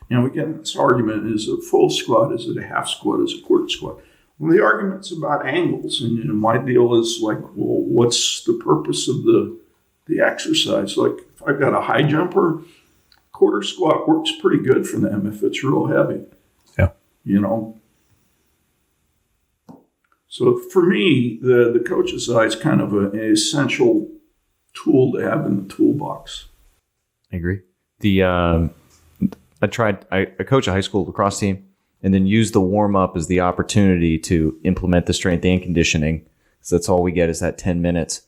We get in this argument, is it a full squat, is it a half squat, is it a quarter squat? Well, the argument's about angles, and my deal is like, well, what's the purpose of the exercise? Like, if I've got a high jumper, quarter squat works pretty good for them if it's real heavy. Yeah. So for me, the coach's eye is kind of an essential tool to have in the toolbox. I agree. I coach a high school lacrosse team, and then use the warm up as the opportunity to implement the strength and conditioning. So that's all we get is that 10 minutes,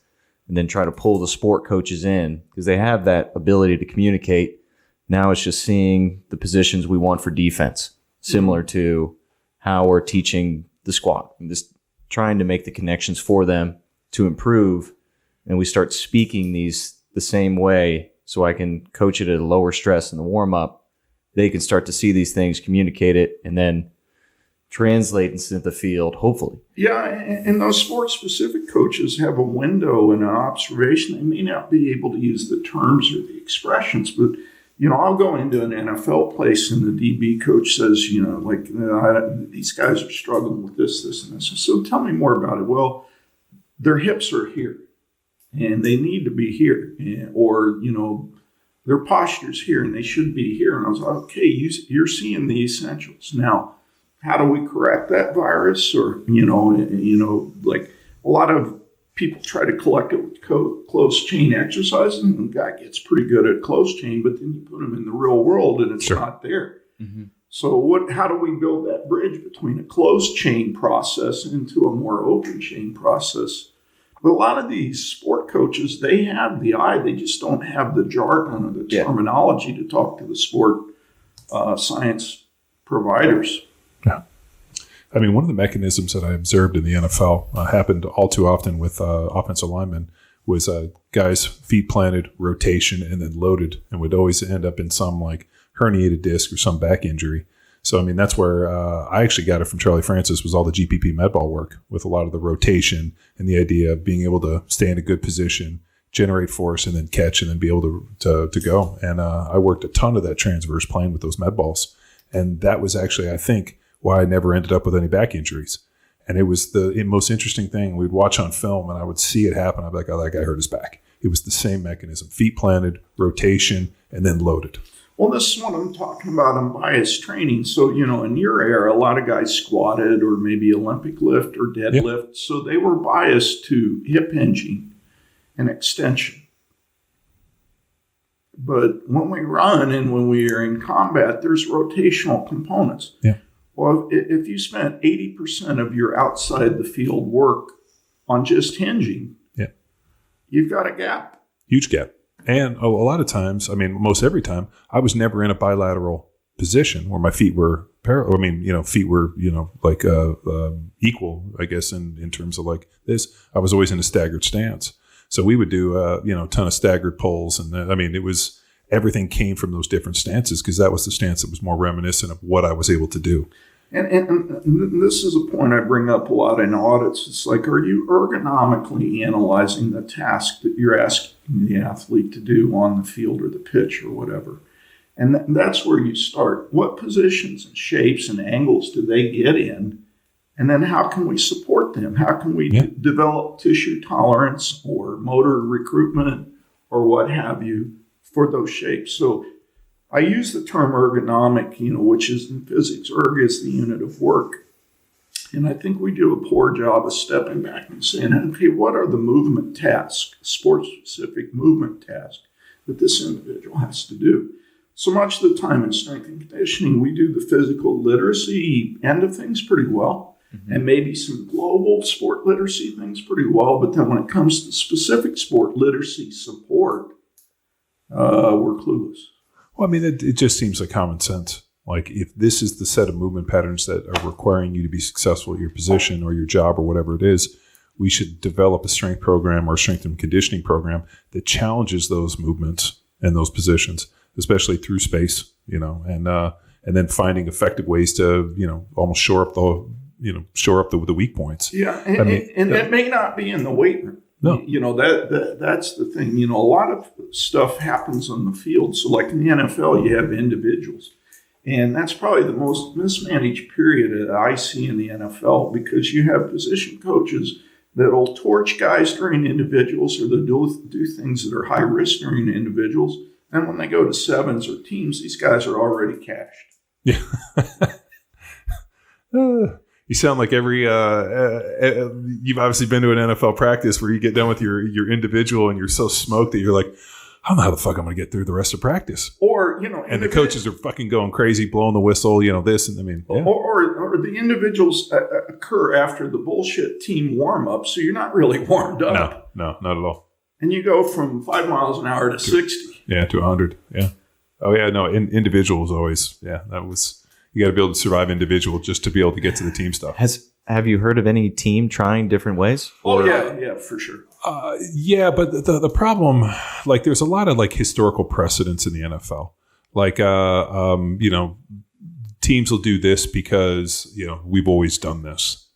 and then try to pull the sport coaches in because they have that ability to communicate. Now it's just seeing the positions we want for defense, similar to how we're teaching the squat, and just trying to make the connections for them to improve. And we start speaking these the same way, so I can coach it at a lower stress in the warm up. They can start to see these things, communicate it, and then translate into the field, hopefully. Yeah, and those sport-specific coaches have a window and an observation. They may not be able to use the terms or the expressions, but, I'll go into an NFL place and the DB coach says, these guys are struggling with this, and this. So tell me more about it. Well, their hips are here, and they need to be here, or, their posture's here and they should be here. And I was like, okay, you're seeing the essentials. Now, how do we correct that virus? Or, like a lot of people try to collect it with closed chain exercises, and the guy gets pretty good at closed chain, but then you put him in the real world and it's not there. Mm-hmm. So how do we build that bridge between a closed chain process into a more open chain process? But a lot of these sport coaches, they have the eye. They just don't have the jargon or the terminology to talk to the sport science providers. Yeah. I mean, one of the mechanisms that I observed in the NFL happened all too often with offensive linemen was guys feet planted, rotation, and then loaded, and would always end up in some like herniated disc or some back injury. So, I mean, that's where I actually got it from Charlie Francis, was all the GPP med ball work with a lot of the rotation and the idea of being able to stay in a good position, generate force, and then catch, and then be able to go. And I worked a ton of that transverse plane with those med balls. And that was actually, I think, why I never ended up with any back injuries. And it was the most interesting thing. We'd watch on film, and I would see it happen. I'd be like, oh, that guy hurt his back. It was the same mechanism: feet planted, rotation, and then loaded. Well, this is what I'm talking about in bias training. So, in your era, a lot of guys squatted or maybe Olympic lift or deadlift. Yep. So they were biased to hip hinging and extension. But when we run and when we are in combat, there's rotational components. Yeah. Well, if you spent 80% of your outside the field work on just hinging, you've got a gap. Huge gap. And a lot of times, I mean, most every time, I was never in a bilateral position where my feet were parallel. I mean, feet were, like equal, I guess, in terms of like this. I was always in a staggered stance. So we would do, a ton of staggered pulls. And it was, everything came from those different stances because that was the stance that was more reminiscent of what I was able to do. And this is a point I bring up a lot in audits. It's like, are you ergonomically analyzing the task that you're asking the athlete to do on the field or the pitch or whatever? And that's where you start. What positions and shapes and angles do they get in? And then how can we support them? How can we develop tissue tolerance or motor recruitment or what have you for those shapes? So I use the term ergonomic, which is in physics, erg is the unit of work. And I think we do a poor job of stepping back and saying, okay, what are the movement tasks, sport-specific movement tasks that this individual has to do? So much of the time in strength and conditioning, we do the physical literacy end of things pretty well, and maybe some global sport literacy things pretty well. But then when it comes to specific sport literacy support, we're clueless. Well, I mean, it just seems like common sense. Like, if this is the set of movement patterns that are requiring you to be successful at your position or your job or whatever it is, we should develop a strength program or strength and conditioning program that challenges those movements and those positions, especially through space, and then finding effective ways to, almost shore up shore up the weak points. Yeah, and that may not be in the weight room. No. That's the thing. A lot of stuff happens on the field. So like in the NFL, you have individuals. And that's probably the most mismanaged period that I see in the NFL, because you have position coaches that'll torch guys during individuals, or they'll do things that are high risk during individuals. And when they go to sevens or teams, these guys are already cashed. Yeah. You sound like every you've obviously been to an NFL practice where you get done with your individual and you're so smoked that you're like, I don't know how the fuck I'm going to get through the rest of practice. Or, and the coaches are fucking going crazy, blowing the whistle, this. And I mean, yeah. or the individuals occur after the bullshit team warm up. So you're not really warmed up. No, not at all. And you go from 5 miles an hour to 60. Yeah, to 100. Yeah. Oh, yeah. No, individuals always. Yeah, you got to be able to survive individual just to be able to get to the team stuff. Have you heard of any team trying different ways? Yeah, for sure. Yeah, but the problem, like, there's a lot of like historical precedents in the NFL. Like, teams will do this because we've always done this,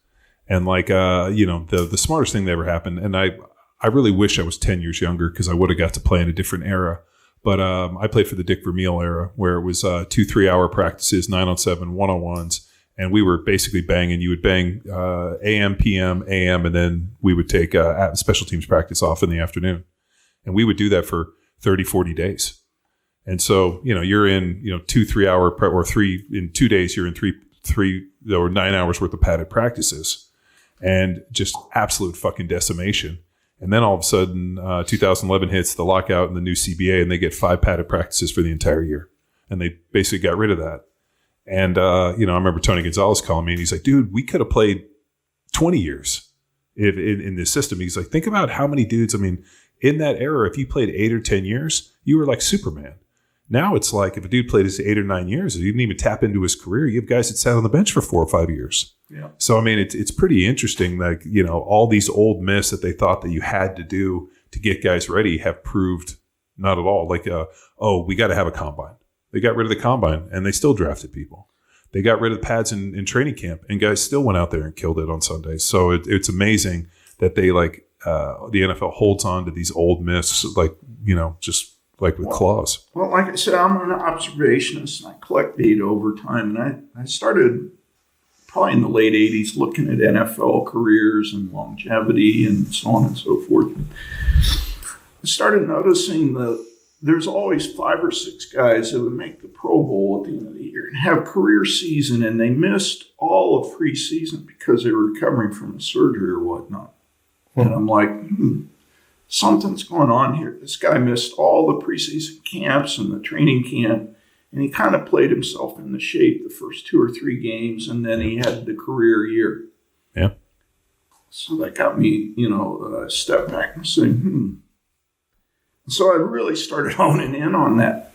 and like, the smartest thing that ever happened. And I really wish I was 10 years younger, because I would have got to play in a different era. But I played for the Dick Vermeil era, where it was 2 3-hour practices, 9-on-7, 1-on-1s. And we were basically banging. You would bang AM, PM, AM, and then we would take special teams practice off in the afternoon. And we would do that for 30, 40 days. And so, you're in, 2 3-hour or 3 in 2 days, you're in 3 or 9 hours worth of padded practices, and just absolute fucking decimation. And then all of a sudden, 2011 hits, the lockout and the new CBA, and they get 5 padded practices for the entire year. And they basically got rid of that. And, I remember Tony Gonzalez calling me, and he's like, dude, we could have played 20 years in this system. He's like, think about how many dudes, in that era, if you played 8 or 10 years, you were like Superman. Now it's like, if a dude played his 8 or 9 years, he didn't even tap into his career. You have guys that sat on the bench for 4 or 5 years. Yeah. So, it's pretty interesting. Like, all these old myths that they thought that you had to do to get guys ready have proved not at all. Like, we got to have a combine. They got rid of the combine, and they still drafted people. They got rid of pads in training camp, and guys still went out there and killed it on Sundays. So it's amazing that they the NFL holds on to these old myths, just like with claws. Well, like I said, I'm an observationist, and I collect data over time. And I started probably in the late 80s looking at NFL careers and longevity and so on and so forth. And I started noticing that there's always 5 or 6 guys that would make the Pro Bowl at the end of the year and have career season, and they missed all of preseason because they were recovering from a surgery or whatnot. And I'm like, something's going on here. This guy missed all the preseason camps and the training camp, and he kind of played himself into shape the first 2 or 3 games, and then he had the career year. Yeah. So that got me, step back and say, So I really started honing in on that.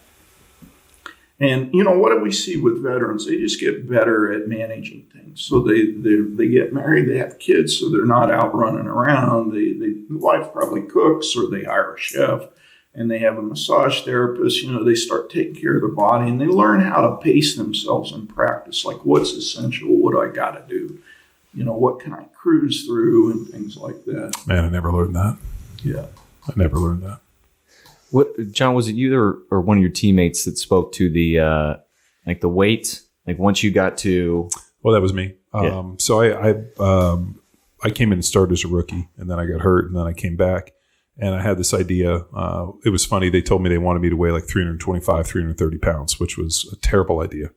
And, what do we see with veterans? They just get better at managing things. So they get married, they have kids, so they're not out running around. The wife probably cooks, or they hire a chef, and they have a massage therapist. They start taking care of their body, and they learn how to pace themselves in practice. Like, what's essential? What do I got to do? What can I cruise through, and things like that. Man, I never learned that. Yeah. I never learned that. What, John, was it you or one of your teammates that spoke to the the weight? Like, once you got to, well, that was me. Yeah. So I came in and started as a rookie, and then I got hurt, and then I came back, and I had this idea. It was funny. They told me they wanted me to weigh like 325, 330 pounds, which was a terrible idea.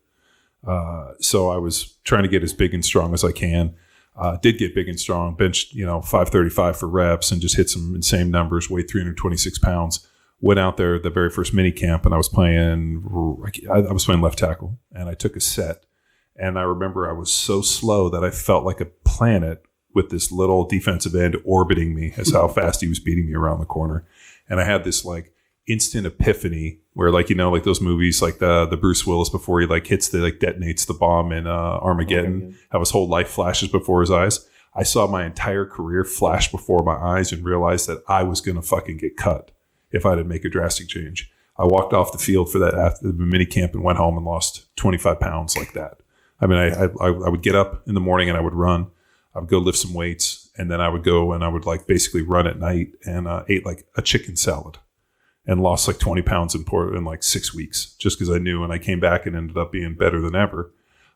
So I was trying to get as big and strong as I can. Did get big and strong, benched 535 for reps, and just hit some insane numbers. Weighed 326 pounds. Went out there the very first mini camp, and I was playing left tackle, and I took a set, and I remember I was so slow that I felt like a planet with this little defensive end orbiting me as how fast he was beating me around the corner. And I had this like instant epiphany where like those movies like the Bruce Willis before he like hits detonates the bomb in Armageddon, how his whole life flashes before his eyes. I saw my entire career flash before my eyes and realized that I was going to fucking get cut if I didn't make a drastic change. I walked off the field for that after the mini camp and went home and lost 25 pounds like that. I mean, I would get up in the morning and I would run. I would go lift some weights, and then I would go and I would like basically run at night, and ate like a chicken salad, and lost like 20 pounds in like 6 weeks, just because I knew. And I came back and ended up being better than ever.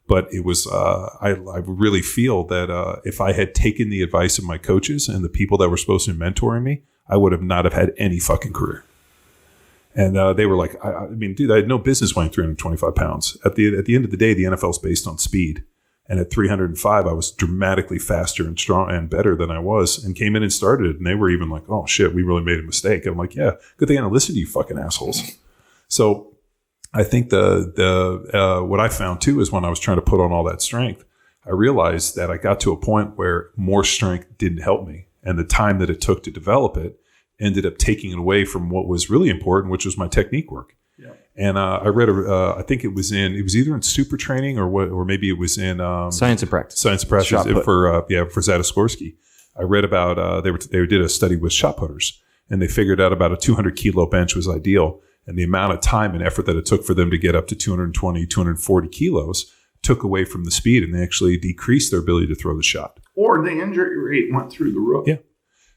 But it was, I really feel that if I had taken the advice of my coaches and the people that were supposed to be mentoring me, I would have not have had any fucking career. And they were like, I mean, dude, I had no business weighing 325 pounds. At the end of the day, the NFL is based on speed. And at 305, I was dramatically faster and strong and better than I was, and came in and started it. And they were even like, oh shit, we really made a mistake. I'm like, yeah, good thing I didn't listen to you fucking assholes. So I think what I found too is when I was trying to put on all that strength, I realized that I got to a point where more strength didn't help me. And the time that it took to develop it ended up taking it away from what was really important, which was my technique work. Yeah. And I read, I think it was either in Super Training or maybe it was in Science of Practice for Zadaskorsky. I read about they did a study with shot putters, and they figured out about a 200 kilo bench was ideal, and the amount of time and effort that it took for them to get up to 220, 240 kilos took away from the speed, and they actually decreased their ability to throw the shot. Or the injury rate went through the roof. Yeah.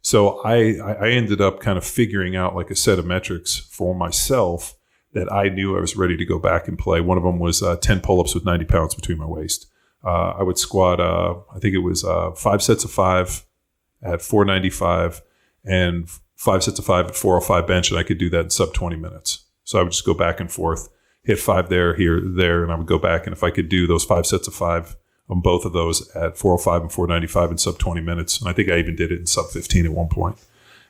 So I ended up kind of figuring out like a set of metrics for myself that I knew I was ready to go back and play. One of them was 10 pull-ups with 90 pounds between my waist. I would squat, I think it was 5 sets of 5 at 495 and 5 sets of 5 at 405 bench, and I could do that in sub 20 minutes. So I would just go back and forth, hit 5 there, here, there, and I would go back. And if I could do those 5 sets of 5 on both of those at 405 and 495 in sub 20 minutes, and I think I even did it in sub 15 at one point.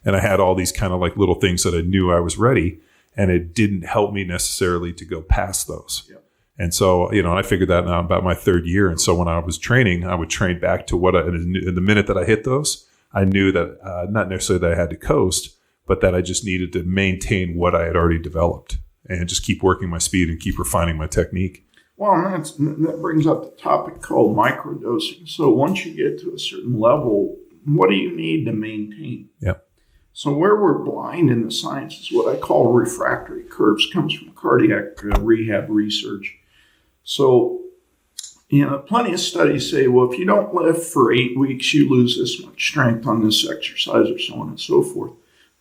And I had all these kind of like little things that I knew I was ready, and it didn't help me necessarily to go past those. Yep. And so, I figured that out about my third year. And so when I was training, I would train back to what in the minute that I hit those, I knew that not necessarily that I had to coast, but that I just needed to maintain what I had already developed and just keep working my speed and keep refining my technique. Well, and that brings up the topic called microdosing. So once you get to a certain level, what do you need to maintain? Yeah. So where we're blind in the science is what I call refractory curves, comes from cardiac rehab research. So, plenty of studies say, well, if you don't lift for 8 weeks, you lose this much strength on this exercise or so on and so forth.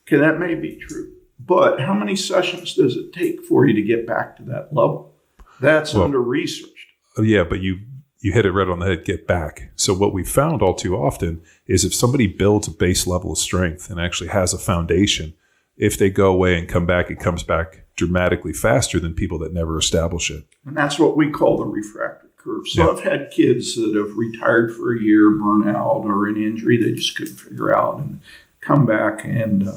Okay, that may be true. But how many sessions does it take for you to get back to that level? That's under-researched. Yeah, but you hit it right on the head, get back. So what we found all too often is if somebody builds a base level of strength and actually has a foundation, if they go away and come back, it comes back dramatically faster than people that never establish it. And that's what we call the refractory curve. So I've had kids that have retired for a year, burn out, or an injury they just couldn't figure out, and come back. And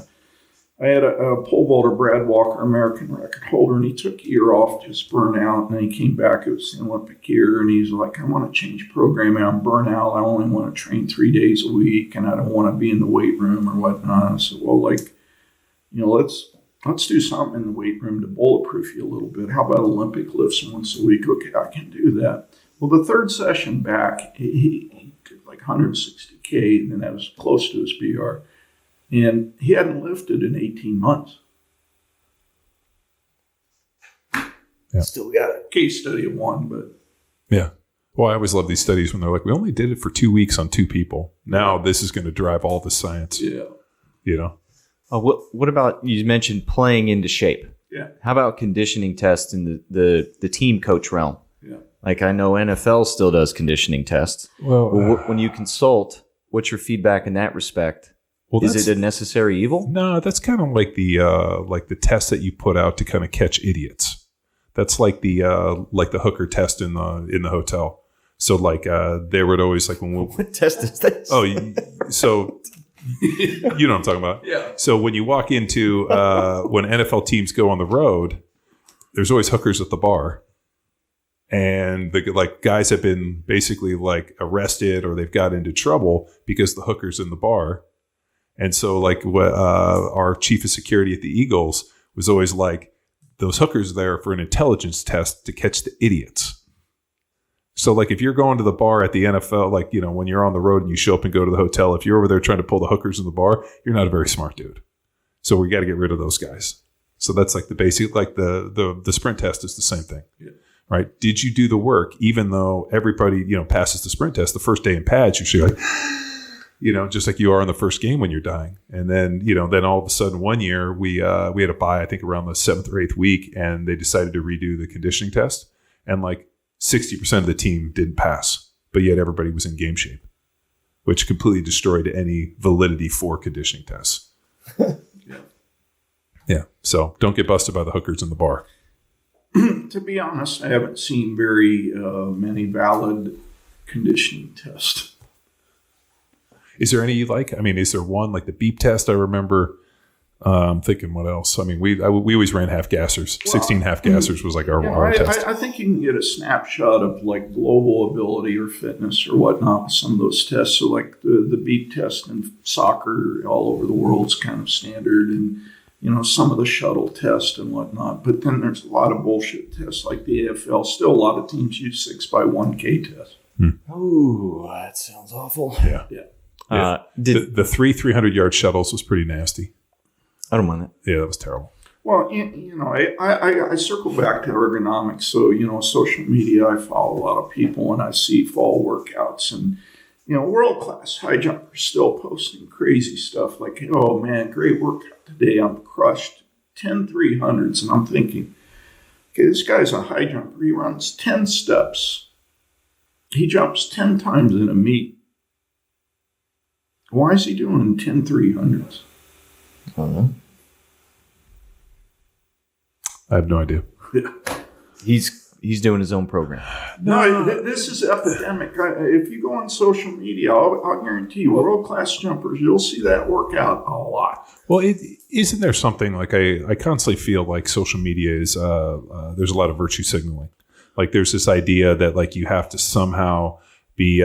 I had a pole vaulter, Brad Walker, American record holder, and he took a year off, just burn out, and then he came back. It was the Olympic year, and he's like, I want to change programming. I'm burnt out. I only want to train 3 days a week, and I don't want to be in the weight room or whatnot. I said, well, let's do something in the weight room to bulletproof you a little bit. How about Olympic lifts once a week? Okay, I can do that. Well, the third session back, he did like 160K, and that was close to his PR. And he hadn't lifted in 18 months. Yeah. Still got a case study of one, but. Yeah. Well, I always love these studies when they're like, we only did it for 2 weeks on 2 people. Now this is going to drive all the science. Yeah. What about, you mentioned playing into shape. Yeah. How about conditioning tests in the team coach realm? Yeah. Like I know NFL still does conditioning tests. Well, when you consult, what's your feedback in that respect? Well, is it a necessary evil? No, that's kind of like the test that you put out to kind of catch idiots. That's like the hooker test in the hotel. So they would always like when what test is this? Oh, so you know what I'm talking about. Yeah. So when you walk into when NFL teams go on the road, there's always hookers at the bar, and the guys have been basically arrested or they've got into trouble because the hooker's in the bar. And so our chief of security at the Eagles was always like, those hookers there for an intelligence test to catch the idiots. So if you're going to the bar at the NFL, when you're on the road and you show up and go to the hotel, if you're over there trying to pull the hookers in the bar, you're not a very smart dude. So we got to get rid of those guys. So that's the basic, the sprint test is the same thing. Yeah. right? Did you do the work? Even though everybody, passes the sprint test, the first day in pads, you're like, just like you are in the first game when you're dying. And then, then all of a sudden one year we had a bye, I think around the 7th or 8th week, and they decided to redo the conditioning test. And like 60% of the team didn't pass, but yet everybody was in game shape, which completely destroyed any validity for conditioning tests. Yeah. So don't get busted by the hookers in the bar. To be honest, I haven't seen very many valid conditioning tests. Is there any you like? I mean, is there one like the beep test? I remember thinking what else? I mean, we always ran half gassers. 16 half gassers was like our test. I think you can get a snapshot of like global ability or fitness or whatnot with some of those tests. So like the beep test in soccer all over the world is kind of standard, and some of the shuttle tests and whatnot. But then there's a lot of bullshit tests like the AFL. Still, a lot of teams use 6x1K tests. Oh, that sounds awful. Yeah. The 300-yard shuttles was pretty nasty. I don't mind that. Yeah, that was terrible. Well, I circle back to ergonomics. So, social media, I follow a lot of people and I see fall workouts and, world-class high jumpers still posting crazy stuff like, oh, man, great workout today. I'm crushed 10 300s. And I'm thinking, okay, this guy's a high jumper. He runs 10 steps. He jumps 10 times in a meet. Why is he doing 10 300s? I don't know. I have no idea. Yeah. He's doing his own program. No, this is epidemic. If you go on social media, I'll guarantee you, world-class jumpers, you'll see that workout a lot. Well, isn't there something like I constantly feel like social media is there's a lot of virtue signaling. Like there's this idea that like you have to somehow be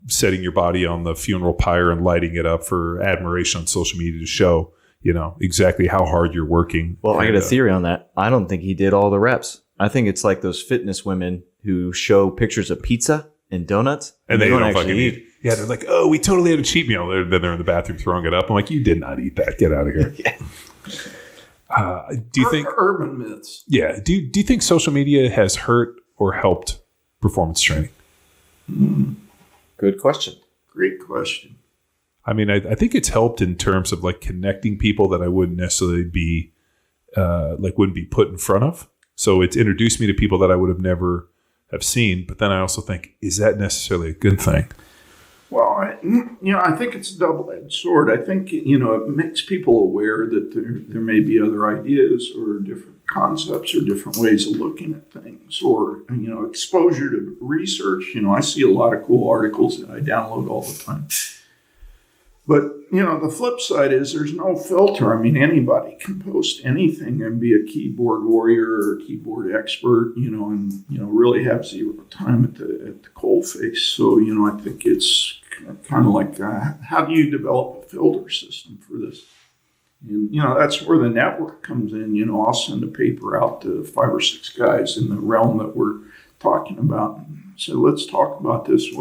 setting your body on the funeral pyre and lighting it up for admiration on social media to show exactly how hard you're working. Well, I got a theory on that. I don't think he did all the reps. I think it's like those fitness women who show pictures of pizza and donuts, and they don't actually eat. Yeah, they're like, oh, we totally had a cheat meal. Then they're in the bathroom throwing it up. I'm like, you did not eat that. Get out of here. Yeah. Do you think urban myths? Yeah. Do you think social media has hurt or helped performance training? Good question. Great question. I mean, I think it's helped in terms of like connecting people that I wouldn't necessarily be wouldn't be put in front of. So it's introduced me to people that I would have never have seen. But then I also think, is that necessarily a good thing? Well, I think it's a double-edged sword. I think, it makes people aware that there may be other ideas or different concepts or different ways of looking at things or, exposure to research. I see a lot of cool articles that I download all the time. But, the flip side is there's no filter. I mean, anybody can post anything and be a keyboard warrior or a keyboard expert, and, really have zero time at the coalface. So, I think it's kind of like, how do you develop a filter system for this? And, that's where the network comes in. I'll send a paper out to 5 or 6 guys in the realm that we're talking about. So let's talk about this.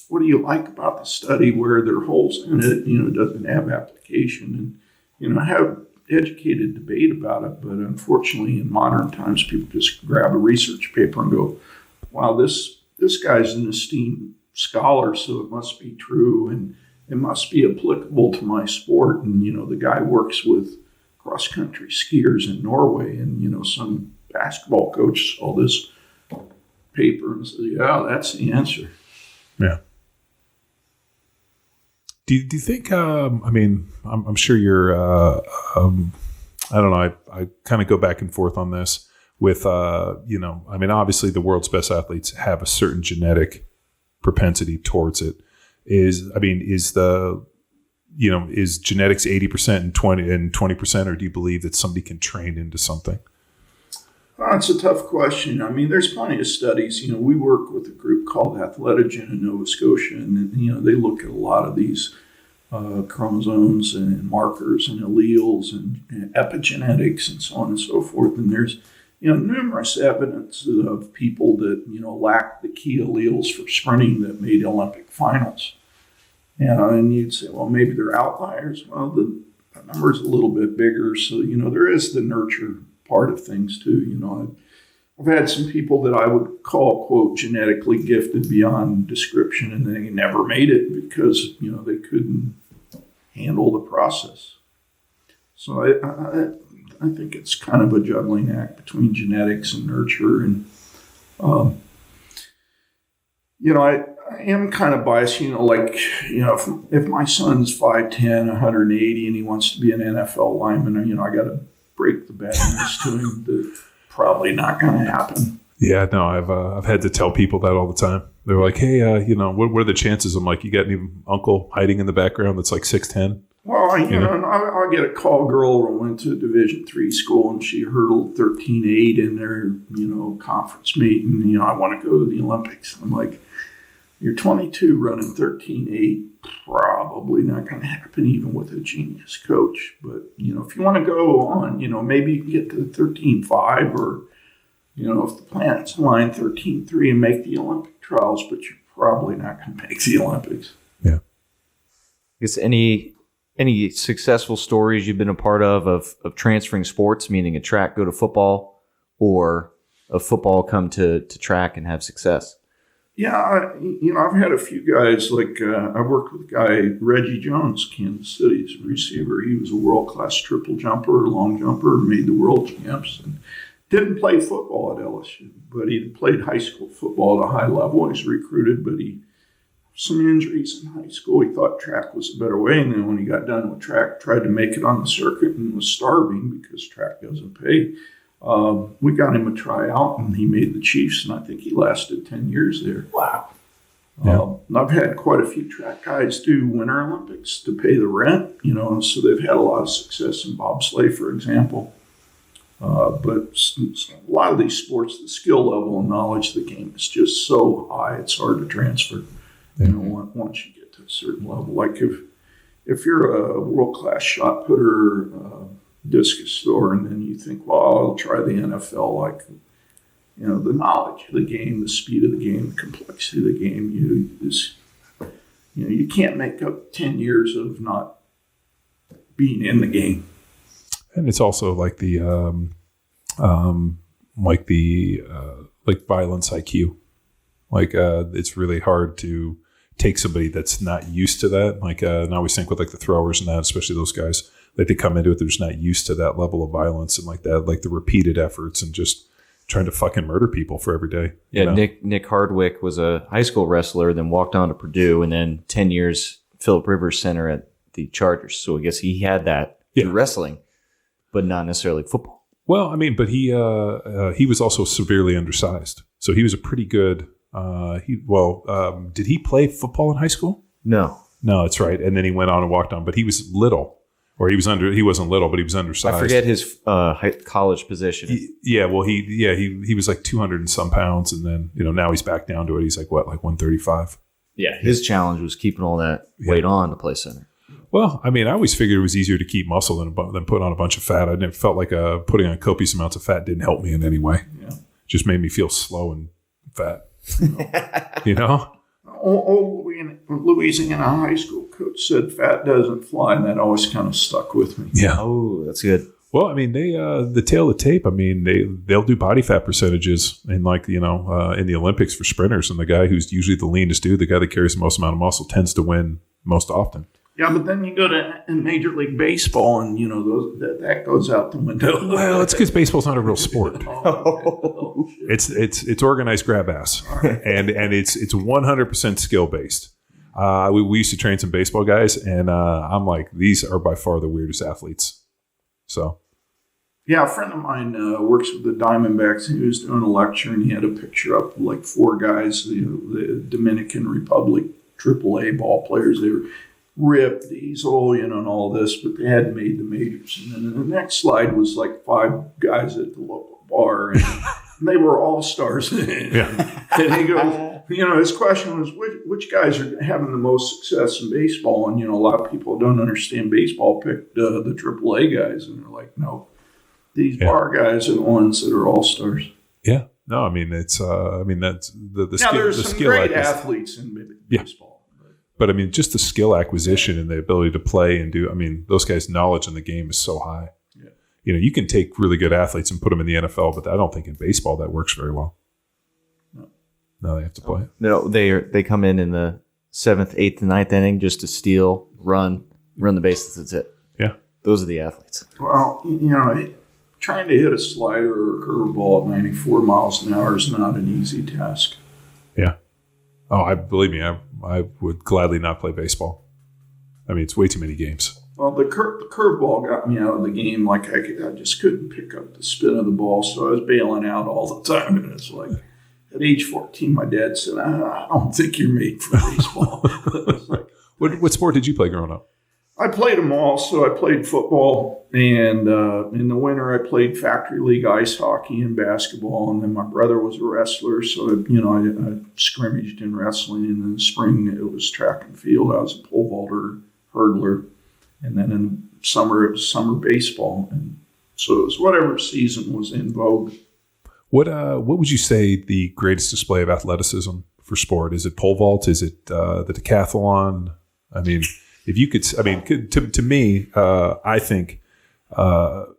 What do you like about the study where there are holes in it, doesn't have application, and, have educated debate about it. But unfortunately, in modern times, people just grab a research paper and go, wow, this guy's an esteemed scholar, so it must be true, and it must be applicable to my sport. And, the guy works with cross-country skiers in Norway, and, some basketball coach saw this paper and said, yeah, that's the answer. Yeah. Do you think, I'm sure you're, I don't know, I kind of go back and forth on this with, obviously the world's best athletes have a certain genetic propensity towards it. Is genetics 80% and 20%, or do you believe that somebody can train into something? It's a tough question. I mean, there's plenty of studies. We work with a group called Athleticism in Nova Scotia, and they look at a lot of these chromosomes and markers and alleles and epigenetics and so on and so forth. And there's numerous evidence of people that lack the key alleles for sprinting that made Olympic finals. And you'd say, well, maybe they're outliers. Well, the number's a little bit bigger, so there is the nurture part of things too. I've had some people that I would call, quote, genetically gifted beyond description, and they never made it because, they couldn't handle the process. So I think it's kind of a juggling act between genetics and nurture. And, I am kind of biased, if my son's 5'10", 180, and he wants to be an NFL lineman, I got to break the bad news to him that probably not going to happen. Yeah, no, I've had to tell people that all the time. They're like, hey, what are the chances? I'm like, you got any uncle hiding in the background that's like 6'10"? Well, I'll get a call. Girl went to a Division III school and she hurdled 13.8 in their, conference meet, and I want to go to the Olympics. I'm like, you're 22 running 13.8, probably not going to happen even with a genius coach. But, if you want to go on, maybe you can get to 13.5 or, if the planets align 13.3 and make the Olympic trials, but you're probably not going to make the Olympics. Yeah. I guess any successful stories you've been a part of transferring sports, meaning a track go to football or a football come to track and have success? Yeah, I've had a few guys, like I worked with a guy, Reggie Jones, Kansas City's receiver. He was a world-class triple jumper, long jumper, made the world champs, and didn't play football at LSU, but he played high school football at a high level. He's recruited, but he some injuries in high school. He thought track was a better way, and then when he got done with track, tried to make it on the circuit and was starving because track doesn't pay. We got him a tryout, and he made the Chiefs, and I think he lasted 10 years there. Wow. I've had quite a few track guys do Winter Olympics to pay the rent, so they've had a lot of success in bobsleigh, for example. But a lot of these sports, the skill level and knowledge of the game is just so high, it's hard to transfer. Once you get to a certain level, like if you're a world-class shot putter, discus thrower, and then you think, well, I'll try the NFL, like, the knowledge of the game, the speed of the game, the complexity of the game, you can't make up 10 years of not being in the game. And it's also like the violence IQ. Like it's really hard to take somebody that's not used to that. And I always think with like the throwers and that, especially those guys, like they come into it, they're just not used to that level of violence and like that, like the repeated efforts and just trying to fucking murder people for every day. Yeah, Nick Hardwick was a high school wrestler, then walked on to Purdue, and then 10 years Phillip Rivers center at the Chargers. So I guess he had that through wrestling, but not necessarily football. Well, I mean, but he was also severely undersized, so he was a pretty good. Did he play football in high school? No, that's right. And then he went on and walked on, but he was little, or he wasn't little, but he was undersized. I forget his college position. He was like 200 and some pounds, and then now he's back down to it. He's like 135. Yeah, his challenge was keeping all that weight on to play center. Well, I mean, I always figured it was easier to keep muscle than put on a bunch of fat. I never felt like putting on copious amounts of fat didn't help me in any way. Yeah. Just made me feel slow and fat. Old Louisiana high school coach said fat doesn't fly, and that always kind of stuck with me. Yeah. Oh, that's good. Well, I mean, they the tail of the tape. I mean, they'll do body fat percentages in in the Olympics for sprinters, and the guy who's usually the leanest dude, the guy that carries the most amount of muscle, tends to win most often. Yeah, but then you go to Major League Baseball, and that goes out the window. Well, it's because baseball's not a real sport. It's organized grab ass, and it's 100% skill based. We used to train some baseball guys, and I'm like, these are by far the weirdest athletes. So, yeah, a friend of mine works with the Diamondbacks, and he was doing a lecture, and he had a picture up of like four guys, the Dominican Republic AAA ball players. They were ripped, diesel, and all this, but they hadn't made the majors. And then the next slide was like five guys at the local bar, and they were all stars. Yeah. And he goes, his question was, which guys are having the most success in baseball? And, a lot of people don't understand baseball picked the AAA guys, and they're like, no, these bar guys are the ones that are all stars. Yeah. No, I mean, it's, that's the now, skill. there's the some skill great athletes in baseball. But I mean, just the skill acquisition and the ability to play and do. I mean, those guys' knowledge in the game is so high. you can take really good athletes and put them in the NFL, but I don't think in baseball that works very well. No, they have to play. No, they come in the 7th, 8th, and 9th inning just to steal, run the bases. That's it. Yeah. Those are the athletes. Well, trying to hit a slider or a curveball at 94 miles an hour is not an easy task. Yeah. Oh, believe me, I would gladly not play baseball. I mean, it's way too many games. Well, the curveball got me out of the game. Like I just couldn't pick up the spin of the ball, so I was bailing out all the time. And it's like, at age 14, my dad said, I don't think you're made for baseball. Like, what sport did you play growing up? I played them all. So I played football, and in the winter I played factory league ice hockey and basketball. And then my brother was a wrestler, so I scrimmaged in wrestling. And in the spring it was track and field. I was a pole vaulter, hurdler, and then in the summer it was summer baseball. And so it was whatever season was in vogue. What would you say the greatest display of athleticism for sport? Is it pole vault? Is it the decathlon? I mean, if you could, to me, I think pole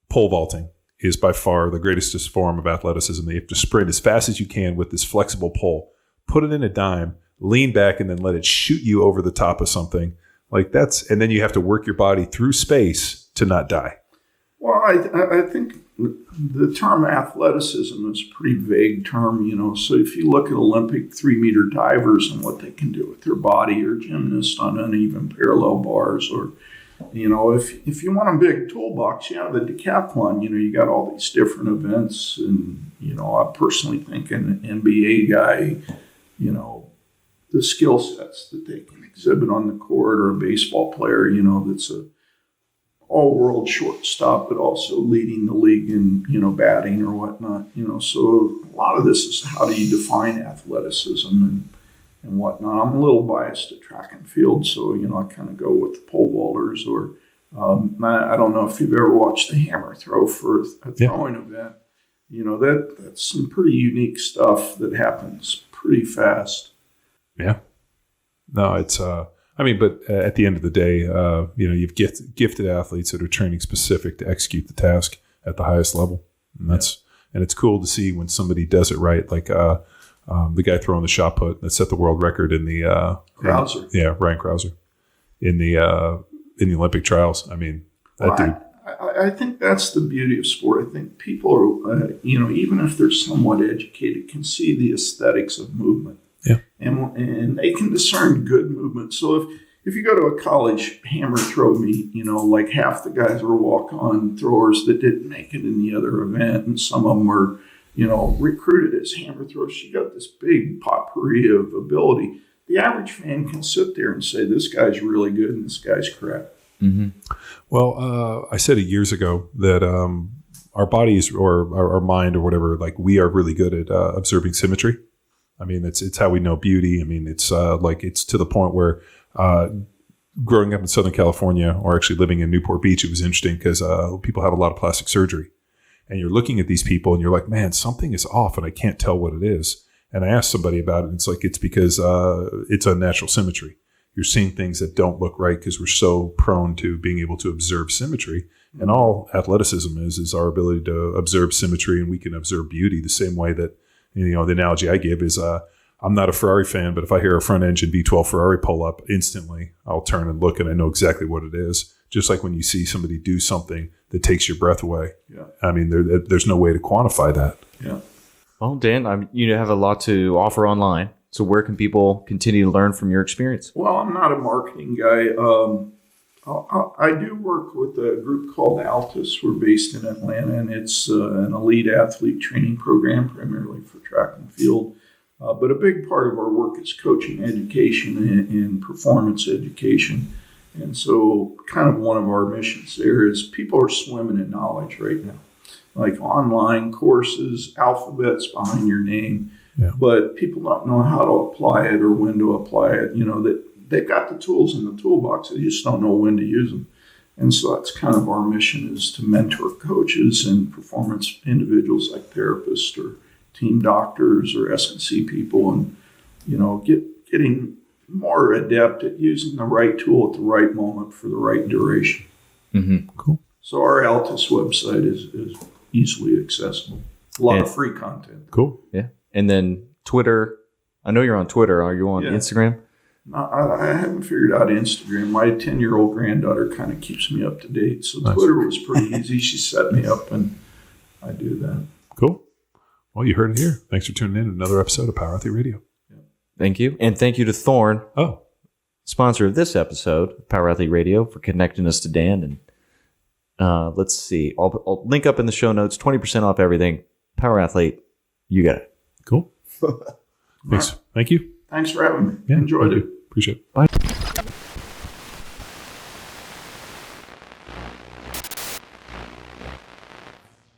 vaulting is by far the greatest form of athleticism. You have to sprint as fast as you can with this flexible pole, put it in a dime, lean back, and then let it shoot you over the top of something like and then you have to work your body through space to not die. Well, I think the term athleticism is a pretty vague term, So if you look at Olympic 3-meter divers and what they can do with their body, or gymnasts on uneven parallel bars, or, if you want a big toolbox, the decathlon, you got all these different events. And, I personally think an NBA guy, the skill sets that they can exhibit on the court, or a baseball player, that's a all-world shortstop, but also leading the league in, batting or whatnot. So a lot of this is how do you define athleticism and whatnot. I'm a little biased to track and field, so, I kind of go with the pole vaulters, or I don't know if you've ever watched the hammer throw for a throwing event. That's some pretty unique stuff that happens pretty fast. Yeah. No, it's but at the end of the day, you've gifted athletes that are training specific to execute the task at the highest level, and and it's cool to see when somebody does it right, like the guy throwing the shot put that set the world record in the Krauser. Ryan Krauser in the Olympic trials. I mean, that dude. I think that's the beauty of sport. I think people are, even if they're somewhat educated, can see the aesthetics of movement. Yeah. And they can discern good movement. So if you go to a college hammer throw meet, like half the guys were walk-on throwers that didn't make it in the other event, and some of them were, recruited as hammer throwers. You got this big potpourri of ability. The average fan can sit there and say, this guy's really good and this guy's crap. Mm-hmm. Well, I said it years ago that our bodies or our mind or whatever, like we are really good at observing symmetry. I mean, it's how we know beauty. I mean, it's it's to the point where growing up in Southern California, or actually living in Newport Beach, it was interesting because people have a lot of plastic surgery. And you're looking at these people and you're like, man, something is off and I can't tell what it is. And I asked somebody about it, and it's because it's unnatural symmetry. You're seeing things that don't look right because we're so prone to being able to observe symmetry. And all athleticism is our ability to observe symmetry, and we can observe beauty the same way that, the analogy I give is I'm not a Ferrari fan, but if I hear a front engine V12 Ferrari pull up, instantly I'll turn and look and I know exactly what it is. Just like when you see somebody do something that takes your breath away. Yeah. I mean, there's no way to quantify that. Yeah. Well, Dan, you have a lot to offer online. So where can people continue to learn from your experience? Well, I'm not a marketing guy. I do work with a group called Altus. We're based in Atlanta, and it's an elite athlete training program, primarily for track and field. But a big part of our work is coaching education and performance education. And so kind of one of our missions there is people are swimming in knowledge right now, like online courses, alphabets behind your name. Yeah. But people don't know how to apply it or when to apply it. That they've got the tools in the toolbox. They just don't know when to use them. And so that's kind of our mission, is to mentor coaches and performance individuals like therapists or team doctors or S&C people, and, getting more adept at using the right tool at the right moment for the right duration. Mm-hmm. Cool. So our Altus website is easily accessible. A lot of free content. Cool. Yeah. And then Twitter. I know you're on Twitter. Are you on Instagram? I haven't figured out Instagram. My 10-year-old granddaughter kind of keeps me up to date. So Nice. Twitter was pretty easy. She set me up, and I do that. Cool. Well, you heard it here. Thanks for tuning in to another episode of Power Athlete Radio. Thank you. And thank you to Thorne, Oh, sponsor of this episode of Power Athlete Radio, for connecting us to Dan. And let's see. I'll link up in the show notes, 20% off everything. Power Athlete, you got it. cool. Thanks. Thank you. Thanks for having me. Yeah, Enjoyed thank it. you. Appreciate it. Bye.